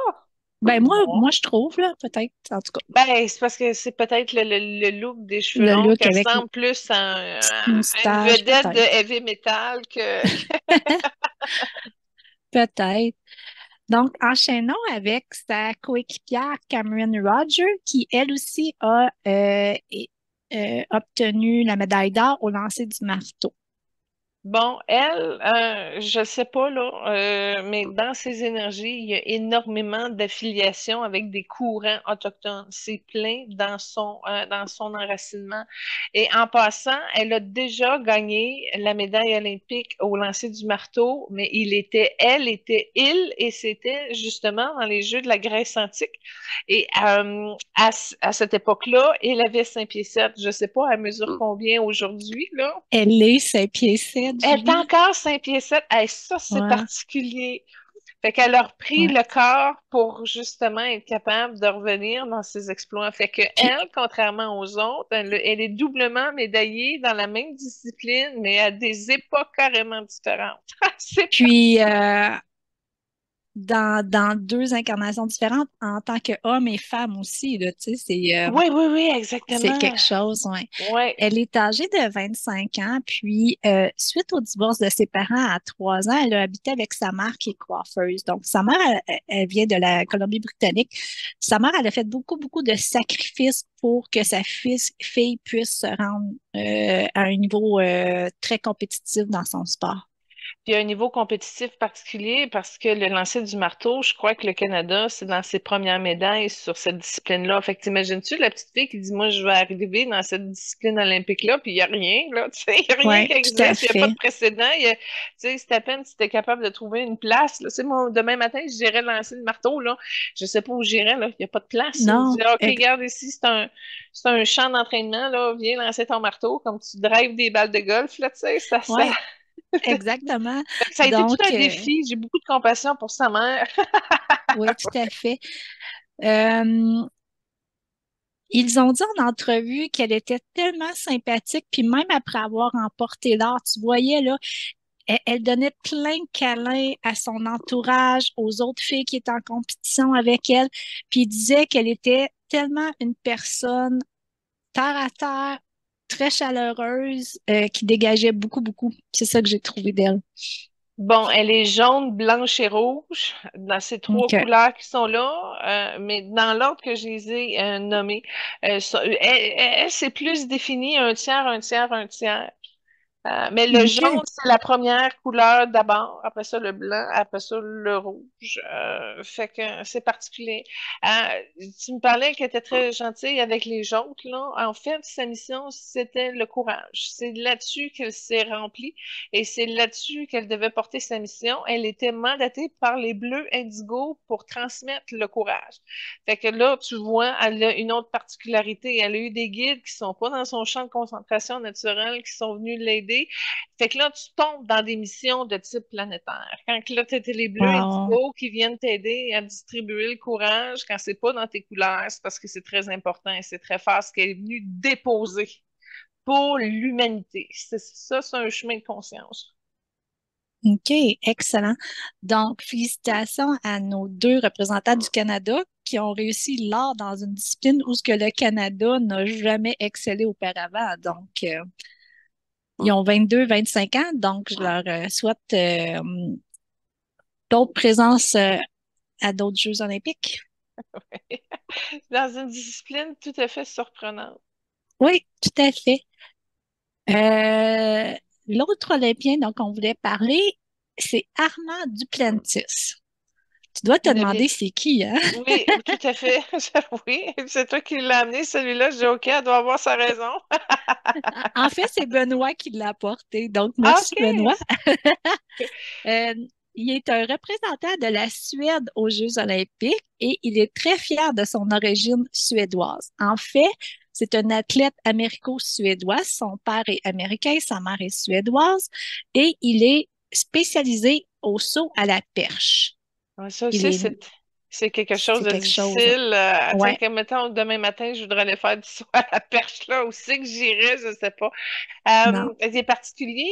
Ben, moi, Bon. je trouve, là, peut-être, en tout cas, Ben, c'est parce que c'est peut-être le look des cheveux le longs qui look avec une ressemble plus petite à une moustache, vedette de peut-être. heavy metal que... Peut-être. Donc, enchaînons avec sa coéquipière Cameron Roger, qui elle aussi a obtenu la médaille d'or au lancer du marteau. Bon, elle, je sais pas là, mais dans ses énergies, il y a énormément d'affiliations avec des courants autochtones. C'est plein dans son enracinement. Et en passant, elle a déjà gagné la médaille olympique au lancer du marteau, mais elle était il, et c'était justement dans les Jeux de la Grèce antique. Et à cette époque-là, elle avait 5 pieds 7. Je sais pas, elle mesure combien aujourd'hui là. Elle est 5 pieds 7, Elle est Julie. encore 5 pieds 7. Hey, ça, c'est Ouais. particulier. Fait qu'elle a repris Ouais. le corps pour justement être capable de revenir dans ses exploits. Fait que Puis, elle, contrairement aux autres, elle est doublement médaillée dans la même discipline, mais à des époques carrément différentes. C'est puis dans deux incarnations différentes en tant qu'homme et femme aussi, là, tu sais, Oui, oui, oui, c'est exactement. quelque chose, ouais. Ouais. Elle est âgée de 25 ans, puis suite au divorce de ses parents à 3 ans, elle a habité avec sa mère qui est coiffeuse. Donc, sa mère, elle vient de la Colombie-Britannique. Sa mère, elle a fait beaucoup, beaucoup de sacrifices pour que sa fille puisse se rendre à un niveau très compétitif dans son sport. Puis il y a un niveau compétitif particulier parce que le lancer du marteau, je crois que le Canada, c'est dans ses premières médailles sur cette discipline-là. Fait que t'imagines-tu la petite fille qui dit, moi, je vais arriver dans cette discipline olympique-là, puis il n'y a rien, là, tu sais, il n'y a rien Oui, qui tout à existe, il n'y a pas de fait. précédent, tu sais, c'est à peine si t'es capable de trouver une place, là. Tu sais, moi, demain matin, je dirais lancer le marteau, là, je sais pas où j'irais, là, il n'y a pas de place, là. Je Non, dirais, OK, regarde ici, c'est un champ d'entraînement, là, viens lancer ton marteau, comme tu drives des balles de golf, là, tu sais, ça. ouais, exactement. Fait que ça a été tout Donc, un défi. J'ai beaucoup de compassion pour sa mère. oui, tout à fait. Euh, Ils ont dit en entrevue qu'elle était tellement sympathique, puis même après avoir remporté l'or, tu voyais là, elle donnait plein de câlins à son entourage, aux autres filles qui étaient en compétition avec elle, puis il disait qu'elle était tellement une personne terre à terre, très chaleureuse, qui dégageait beaucoup, beaucoup. C'est ça que j'ai trouvé d'elle. Bon, elle est jaune, blanche et rouge dans ces trois OK. couleurs qui sont là, mais dans l'ordre que je les ai nommées, elle c'est plus défini un tiers, un tiers, un tiers. Mais le jaune, OK. c'est la première couleur d'abord, après ça le blanc, après ça le rouge. Fait que c'est particulier. Tu me parlais qu'elle était très gentille avec les autres, là. En fait, sa mission, c'était le courage. C'est là-dessus qu'elle s'est remplie et c'est là-dessus qu'elle devait porter sa mission. Elle était mandatée par les Bleus Indigo pour transmettre le courage. Fait que là, tu vois, elle a une autre particularité. Elle a eu des guides qui sont pas dans son champ de concentration naturel, qui sont venus l'aider. Fait que là, tu tombes dans des missions de type planétaire. Quand là, tu les bleus Wow. indigo qui viennent t'aider à distribuer le courage, quand c'est pas dans tes couleurs, c'est parce que c'est très important et c'est très fort ce qu'elle est venue déposer pour l'humanité. C'est ça, c'est un chemin de conscience. OK, excellent. Donc, félicitations à nos deux représentants du Canada qui ont réussi l'art dans une discipline où ce que le Canada n'a jamais excellé auparavant. Donc, ils ont 22, 25 ans, donc je leur souhaite d'autres présences à d'autres Jeux olympiques. Dans une discipline tout à fait surprenante. Oui, tout à fait. Euh, L'autre Olympien dont on voulait parler, c'est Armand Duplantis. Tu dois te Il demander avait c'est qui, hein? Oui, tout à fait. Oui, c'est toi qui l'as amené, celui-là. Je dis, OK, elle doit avoir sa raison. En fait, c'est Benoît qui l'a apporté. Donc, Ah, merci, OK. Benoît. Euh, il est un représentant de la Suède aux Jeux olympiques et il est très fier de son origine suédoise. En fait, c'est un athlète américo-suédois. Son père est américain, sa mère est suédoise et il est spécialisé au saut à la perche. Ouais, ça Il aussi, est, c'est quelque chose c'est de quelque chose. difficile. Tu sais, Ouais, comme mettons, demain matin, je voudrais aller faire du saut à la perche là aussi que j'irais, je sais pas. non. Il est particulier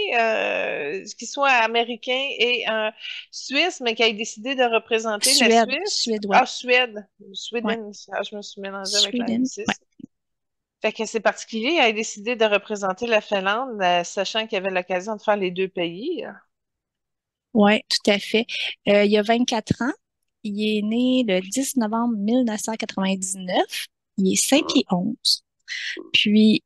qu'il soit américain et suisse, mais qu'il ait décidé de représenter la Suède, Suisse. suédois. Ah, Suède. Ouais, Sweden. Ah, je me suis mélangée avec Sweden. Ouais. l'anglicisme. Fait que c'est particulier, il a décidé de représenter la Finlande, sachant qu'il avait l'occasion de faire les deux pays. Oui, tout à fait. Il y a 24 ans. Il est né le 10 novembre 1999. Il est 5 pieds 11. Puis,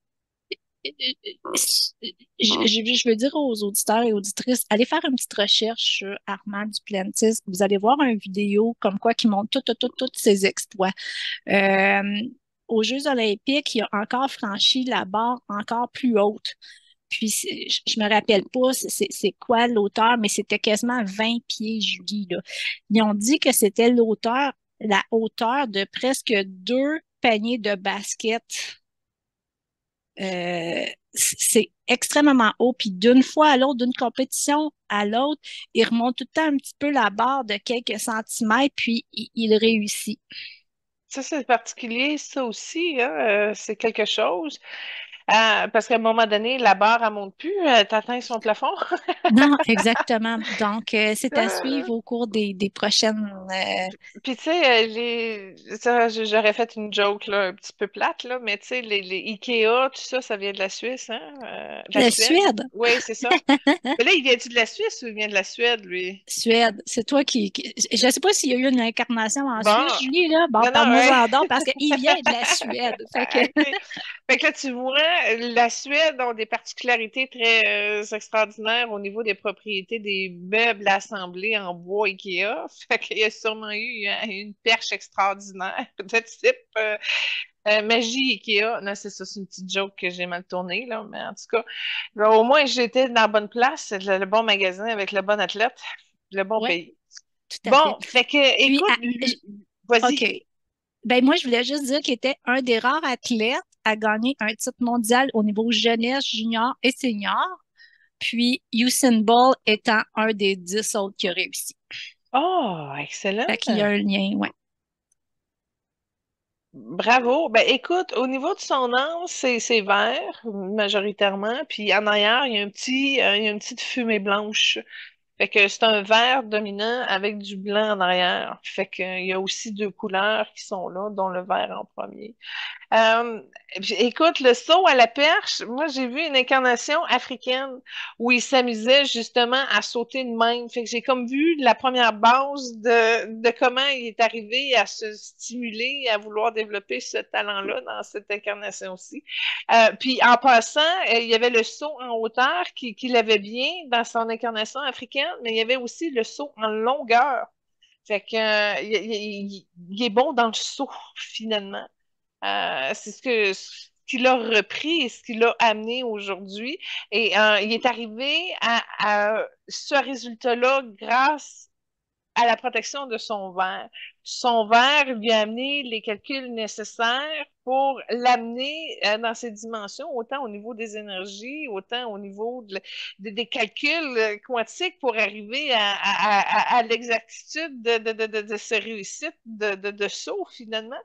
je veux dire aux auditeurs et auditrices, allez faire une petite recherche sur Armand Duplantis. Vous allez voir une vidéo comme quoi qui montre tous ses exploits. Euh, aux Jeux olympiques, il a encore franchi la barre encore plus haute. Puis, je me rappelle pas c'est quoi l'auteur, mais c'était quasiment 20 pieds, Julie, là. Ils ont dit que c'était la hauteur de presque deux paniers de basket c'est extrêmement haut. Puis d'une fois à l'autre, d'une compétition à l'autre, il remonte tout le temps un petit peu la barre de quelques centimètres, puis il réussit. Ça, c'est particulier, ça aussi, hein, c'est quelque chose. Parce qu'à un moment donné, la barre, elle monte plus, t'atteins son plafond. Non, exactement. Donc, c'est à Euh, suivre au cours des prochaines. Puis tu sais, ça, j'aurais fait une joke là, un petit peu plate, là, mais tu sais, les Ikea, tout ça, ça vient de la Suisse, hein? De la La Suède. Suède. Oui, c'est ça. Mais là, il vient-tu de la Suisse ou il vient de la Suède, lui? Suède, c'est toi je ne sais pas s'il y a eu une incarnation en Suisse, Bon. Julie, là. Bon, Non, non, ouais. parle-moi-en donc, parce qu'il vient de la Suède. Fait que, OK. Fait que là, tu vois, la Suède a des particularités très extraordinaires au niveau des propriétés des meubles assemblés en bois IKEA. Fait qu'il y a sûrement eu une perche extraordinaire de type magie IKEA. Non, c'est ça, c'est une petite joke que j'ai mal tournée, là. Mais en tout cas, là, au moins, j'étais dans la bonne place, le bon magasin avec le bon athlète, le bon oui, pays. tout à fait. Bon, fait que, Puis, écoute, OK. vas-y. Ben, moi, je voulais juste dire qu'il était un des rares athlètes à gagner un titre mondial au niveau jeunesse, junior et senior. Puis, Usain Bolt étant un des 10 autres qui a réussi. Oh, excellent. Fait qu'il y a un lien, ouais. Bravo. Ben écoute, au niveau de son anse, c'est vert majoritairement, puis en arrière, il y a une petite fumée blanche. Fait que c'est un vert dominant avec du blanc en arrière. Fait que il y a aussi deux couleurs qui sont là, dont le vert en premier. Euh, Écoute, le saut à la perche, moi j'ai vu une incarnation africaine où il s'amusait justement à sauter de même. Fait que j'ai comme vu la première base de comment il est arrivé à se stimuler, à vouloir développer ce talent-là dans cette incarnation-ci. Puis en passant, il y avait le saut en hauteur qui l'avait bien dans son incarnation africaine, mais il y avait aussi le saut en longueur. Fait que, il est bon dans le saut, finalement. C'est ce qu'il a repris et ce qu'il a amené aujourd'hui. Et il est arrivé à ce résultat-là grâce à la protection de son verre. Son verre lui a amené les calculs nécessaires pour l'amener dans ses dimensions, autant au niveau des énergies, autant au niveau des calculs quantiques pour arriver à l'exactitude de ces réussites de saut, finalement.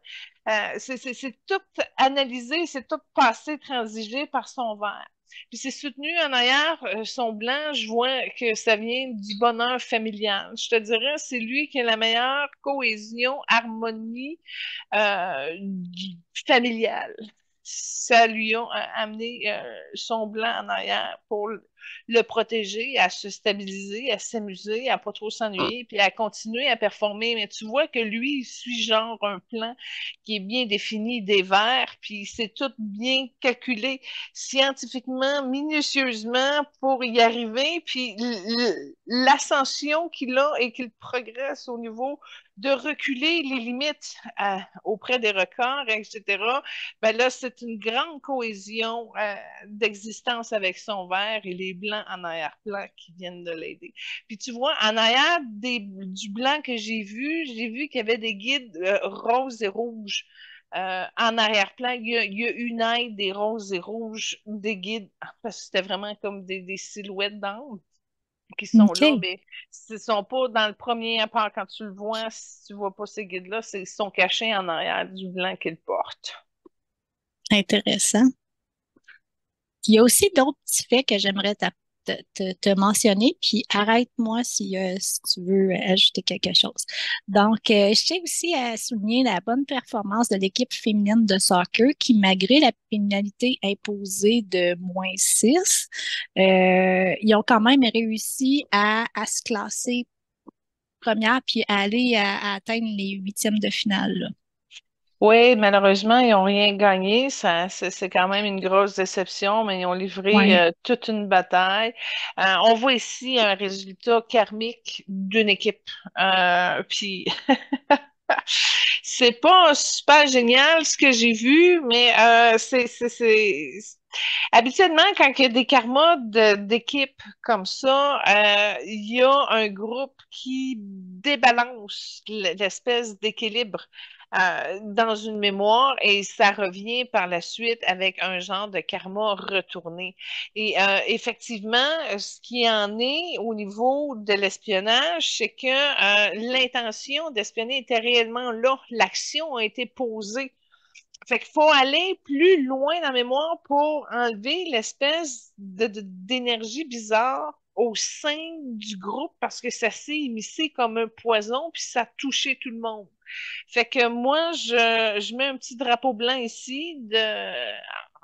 C'est tout analysé, c'est tout passé, transigé par son verre. Puis c'est soutenu en arrière, son blanc, je vois que ça vient du bonheur familial. Je te dirais, c'est lui qui a la meilleure cohésion, harmonie familiale. Ça lui a amené son blanc en arrière pour le protéger, à se stabiliser, à s'amuser, à pas trop s'ennuyer, puis à continuer à performer. Mais tu vois que lui, il suit genre un plan qui est bien défini des vers, puis c'est tout bien calculé scientifiquement, minutieusement pour y arriver, puis l'ascension qu'il a et qu'il progresse au niveau de reculer les limites auprès des records, etc., ben là, c'est une grande cohésion d'existence avec son vert et les blancs en arrière-plan qui viennent de l'aider. Puis tu vois, en arrière du blanc que j'ai vu qu'il y avait des guides roses et rouges. En arrière-plan, il y a une aide des roses et rouges des guides, parce que c'était vraiment comme des silhouettes d'âme qui sont là, OK. mais ils sont pas dans le premier appart quand tu le vois, si tu vois pas ces guides-là, ils sont cachés en arrière du blanc qu'ils portent. Intéressant. Il y a aussi d'autres petits faits que j'aimerais te mentionner, puis arrête-moi si tu veux ajouter quelque chose. Donc, je tiens aussi à souligner la bonne performance de l'équipe féminine de soccer qui, malgré la pénalité imposée de -6, ils ont quand même réussi à se classer première puis à aller à atteindre les huitièmes de finale, là. Oui, malheureusement, ils n'ont rien gagné. C'est quand même une grosse déception, mais ils ont livré Ouais. toute une bataille. On voit ici un résultat karmique d'une équipe. Puis c'est pas super génial ce que j'ai vu, mais habituellement, quand il y a des karmas d'équipe comme ça, il y a un groupe qui débalance l'espèce d'équilibre dans une mémoire et ça revient par la suite avec un genre de karma retourné. Et effectivement, ce qui en est au niveau de l'espionnage, c'est que l'intention d'espionner était réellement là. L'action a été posée. Fait qu'il faut aller plus loin dans la mémoire pour enlever l'espèce d'énergie bizarre au sein du groupe parce que ça s'est immiscé comme un poison puis ça a touché tout le monde. Fait que moi, je mets un petit drapeau blanc ici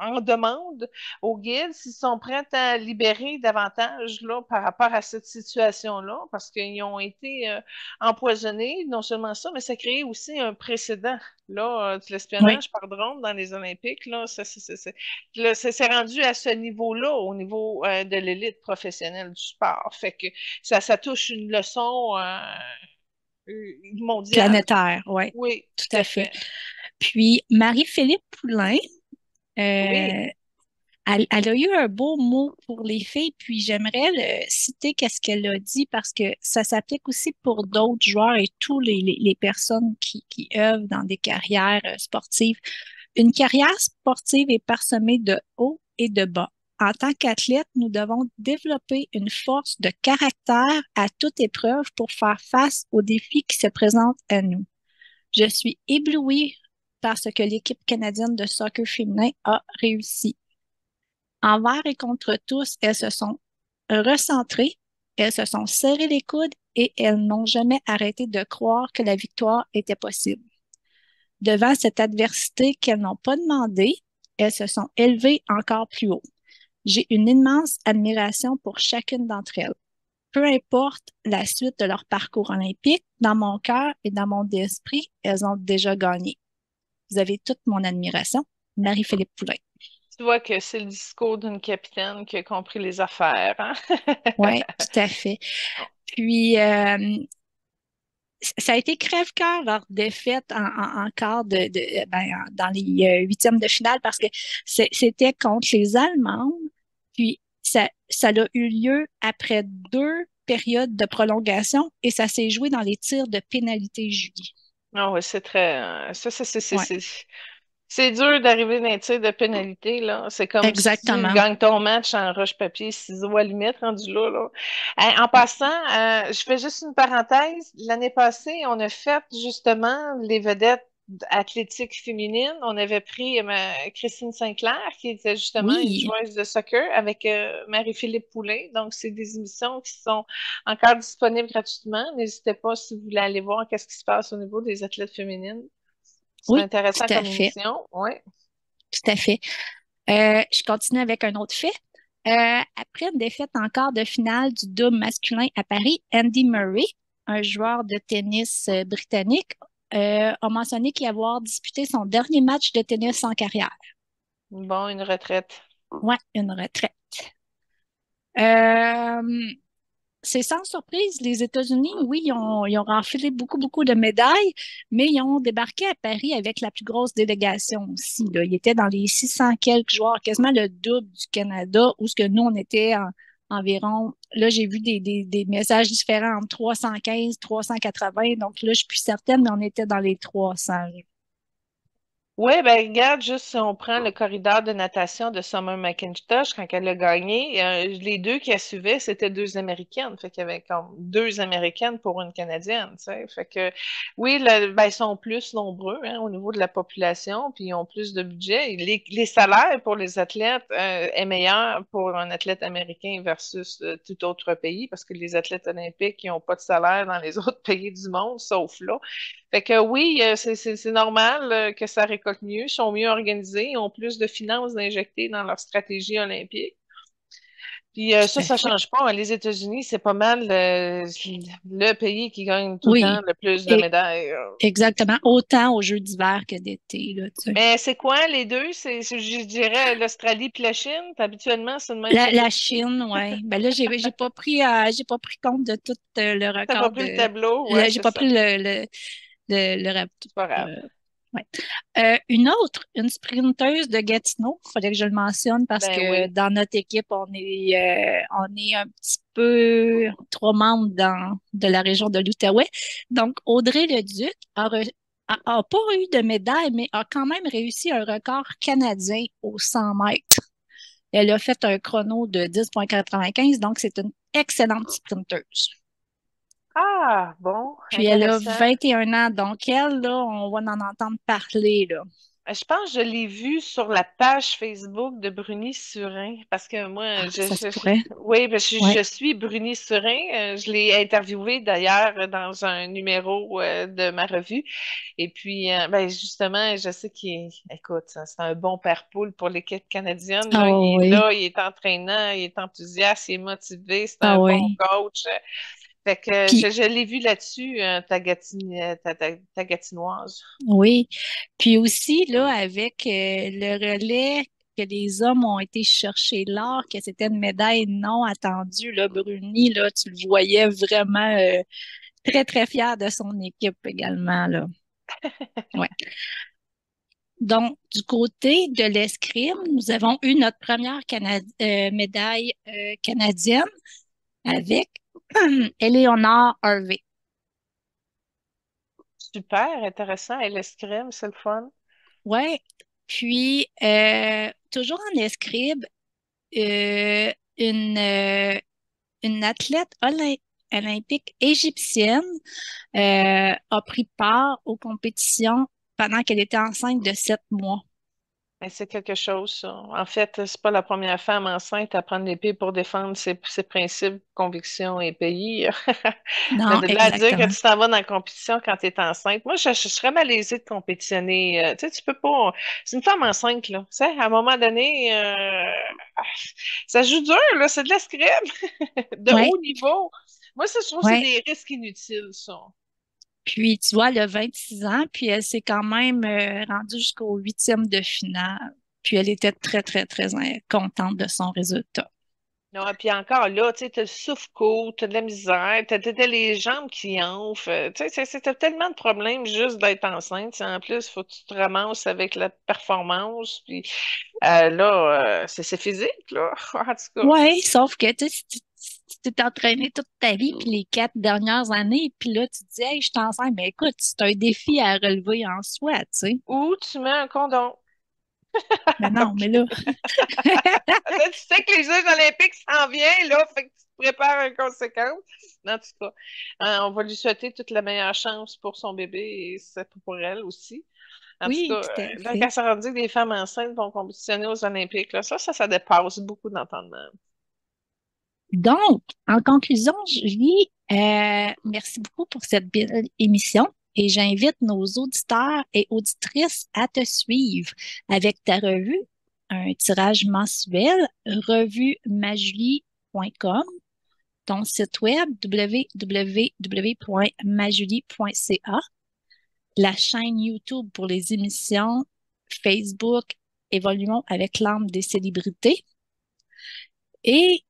en demande aux guides s'ils sont prêts à libérer davantage là, par rapport à cette situation-là, parce qu'ils ont été empoisonnés, non seulement ça, mais ça crée aussi un précédent. Là, de Oui, l'espionnage par drone dans les Olympiques, là, là, c'est rendu à ce niveau-là, au niveau de l'élite professionnelle du sport. Fait que ça touche une leçon mondiale. planétaire, oui, Oui, tout tout à à fait. fait. Puis Marie-Philippe Poulain, Oui. euh, elle a eu un beau mot pour les filles, puis j'aimerais citer qu'est-ce qu'elle a dit parce que ça s'applique aussi pour d'autres joueurs et tous les personnes qui œuvrent dans des carrières sportives. Une carrière sportive est parsemée de hauts et de bas. En tant qu'athlète, nous devons développer une force de caractère à toute épreuve pour faire face aux défis qui se présentent à nous. Je suis éblouie par ce que l'équipe canadienne de soccer féminin a réussi. Envers et contre tous, elles se sont recentrées, elles se sont serrées les coudes et elles n'ont jamais arrêté de croire que la victoire était possible. Devant cette adversité qu'elles n'ont pas demandée, elles se sont élevées encore plus haut. J'ai une immense admiration pour chacune d'entre elles. Peu importe la suite de leur parcours olympique, dans mon cœur et dans mon esprit, elles ont déjà gagné. Vous avez toute mon admiration. Marie-Philippe Poulain. Tu vois que c'est le discours d'une capitaine qui a compris les affaires, hein? Oui, tout à fait. Puis, ça a été crève-cœur leur défaite en quart dans les huitièmes de finale parce que c'était contre les Allemandes. Puis ça a eu lieu après deux périodes de prolongation et ça s'est joué dans les tirs de pénalité, Julie. Ah oui, c'est très. Ouais, C'est dur d'arriver dans un tir de pénalité, là. C'est comme si tu exactement. gagnes ton match en roche-papier, ciseaux à la limite, rendu là, là. En Ouais. passant, je fais juste une parenthèse. L'année passée, on a fait justement les vedettes athlétiques féminines. On avait pris Christine Sinclair, qui était justement une Oui, joueuse de soccer, avec Marie-Philippe Poulain. Donc, c'est des émissions qui sont encore disponibles gratuitement. N'hésitez pas si vous voulez aller voir qu'est-ce qui se passe au niveau des athlètes féminines. C'est oui, intéressant tout à comme fait, émission, oui. tout à fait. Je continue avec un autre fait. Après une défaite en quart de finale du double masculin à Paris, Andy Murray, un joueur de tennis britannique, a mentionné qu'il avoir disputé son dernier match de tennis en carrière. Bon, une retraite. Ouais, une retraite. Euh, c'est sans surprise, les États-Unis, oui, ils ont renfilé beaucoup, beaucoup de médailles, mais ils ont débarqué à Paris avec la plus grosse délégation aussi, là. Ils étaient dans les 600 quelques joueurs, quasiment le double du Canada, où ce que nous, on était environ, là, j'ai vu des messages différents entre 315, 380, donc là, je suis plus certaine, mais on était dans les 300. Oui, ben regarde, juste si on prend le corridor de natation de Summer McIntosh quand elle a gagné, les deux qui la suivaient, c'était deux Américaines. Fait qu'il y avait comme deux Américaines pour une Canadienne, tu sais. Fait que oui, ben, ils sont plus nombreux hein, au niveau de la population, puis ils ont plus de budget. Et les salaires pour les athlètes est meilleur pour un athlète américain versus tout autre pays, parce que les athlètes olympiques, ils n'ont pas de salaire dans les autres pays du monde, sauf là. Fait que oui, c'est normal que ça récolte mieux, sont mieux organisés, ils ont plus de finances injectées dans leur stratégie olympique. Puis Tout ça, à ça fait. change pas, hein. Les États-Unis, c'est pas mal le pays qui gagne tout le temps Oui, le plus de et médailles. exactement, autant aux Jeux d'hiver que d'été, là, tu sais. Mais c'est quoi les deux? Je dirais l'Australie puis la Chine. Habituellement, c'est de même ça La grossit. Chine, ouais. Ben là, j'ai pas pris compte de tout le T'as pas record pris le de, tableau? Ouais, j'ai c'est pas ça. pris le C'est pas grave. euh, Ouais. Une sprinteuse de Gatineau, il fallait que je le mentionne parce Ben que oui. dans notre équipe, on est un petit peu trois membres de la région de l'Outaouais. Donc, Audrey Leduc a pas eu de médaille, mais a quand même réussi un record canadien aux 100 mètres. Elle a fait un chrono de 10,95, donc c'est une excellente sprinteuse. Ah, bon, Puis elle a intéressant. 21 ans, donc elle, là, on va en entendre parler, là. Je pense que je l'ai vu sur la page Facebook de Bruni Surin parce que moi, Ah, ça se pourrait. oui, ben, Ouais. je suis Bruni Surin. Je l'ai interviewé d'ailleurs dans un numéro de ma revue. Et puis, ben, justement, je sais écoute, c'est un bon père poule pour l'équipe canadienne. Ah oui. Là, il est entraînant, il est enthousiaste, il est motivé, c'est Ah un bon oui. coach. Fait que Puis je l'ai vu là-dessus, ta gatinoise. oui. Puis aussi, là, avec le relais que les hommes ont été chercher l'or, que c'était une médaille non attendue, là, Bruni, là, tu le voyais vraiment très, très fier de son équipe également, là. Ouais. Donc, du côté de l'escrime, nous avons eu notre première médaille canadienne avec Eleonore Harvey. Super, intéressant. Et l'escrime, c'est le fun. Ouais. Puis, toujours en escrime, une, une athlète olympique égyptienne a pris part aux compétitions pendant qu'elle était enceinte de 7 mois. Mais c'est quelque chose, ça. En fait, c'est pas la première femme enceinte à prendre l'épée pour défendre ses principes, convictions et pays. Mais Non, de là à dire que exactement. tu t'en vas dans la compétition quand tu es enceinte, moi, je serais malaisée de compétitionner. Tu sais, tu peux pas. C'est une femme enceinte, là. Tu sais, à un moment donné, ça joue dur, là. C'est de l'escrime de Ouais, haut niveau. Moi, ça, je trouve que c'est ouais. des risques inutiles, ça. Puis, tu vois, elle a 26 ans, puis elle s'est quand même rendue jusqu'au huitième de finale. Puis, elle était très, très, très contente de son résultat. Non, puis encore là, tu sais, t'as le souffle court, t'as de la misère, t'as les jambes qui enflent. Tu sais, t'as tellement de problèmes juste d'être enceinte. Tu sais, en plus, il faut que tu te ramasses avec la performance. Puis là, c'est physique, là, en tout cas. Ouais, sauf que tu sais, si tu t'es entraîné toute ta vie, puis les 4 dernières années, puis là, tu te dis, hey, je suis enceinte, mais écoute, c'est un défi à relever en soi, tu sais. Ou tu mets un condom. Mais non, mais là, Là, tu sais que les Jeux olympiques s'en viennent, là, fait que tu te prépares en conséquence. En tout cas, on va lui souhaiter toute la meilleure chance pour son bébé et c'est pour elle aussi. En tout cas, oui, tout à là, fait. quand ça rendu que des femmes enceintes vont compétitionner aux Olympiques, là, ça dépasse beaucoup d'entendement. Donc, en conclusion, Julie, merci beaucoup pour cette belle émission et j'invite nos auditeurs et auditrices à te suivre avec ta revue, un tirage mensuel, revuemajulie.com, ton site web www.majulie.ca, la chaîne YouTube pour les émissions, Facebook, Évoluons avec l'âme des célébrités et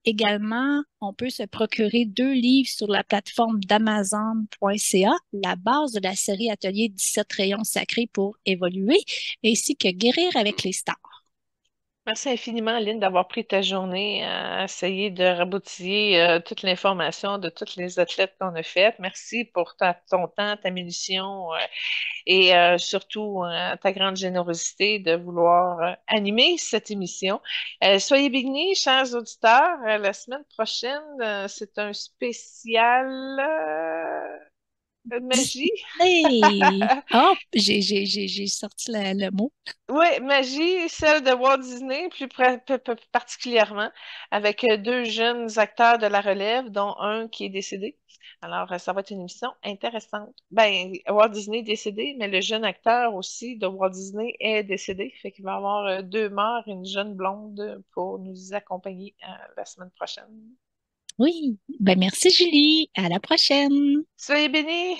également, on peut se procurer 2 livres sur la plateforme d'Amazon.ca, la base de la série Atelier 17 rayons sacrés pour évoluer, ainsi que Guérir avec les stars. Merci infiniment, Lynn, d'avoir pris ta journée à essayer de raboutiller toute l'information de toutes les athlètes qu'on a faites. Merci pour ton temps, ta munition et surtout ta grande générosité de vouloir animer cette émission. Soyez bénis, chers auditeurs. La semaine prochaine, c'est un spécial magie. Disney! Oh, j'ai sorti le mot. Oui, magie, celle de Walt Disney, particulièrement, avec deux jeunes acteurs de la relève, dont un qui est décédé. Alors, ça va être une émission intéressante. Ben, Walt Disney est décédé, mais le jeune acteur aussi de Walt Disney est décédé. Fait qu'il va y avoir deux morts, une jeune blonde pour nous accompagner la semaine prochaine. Oui, ben merci Julie, à la prochaine. Soyez bénis!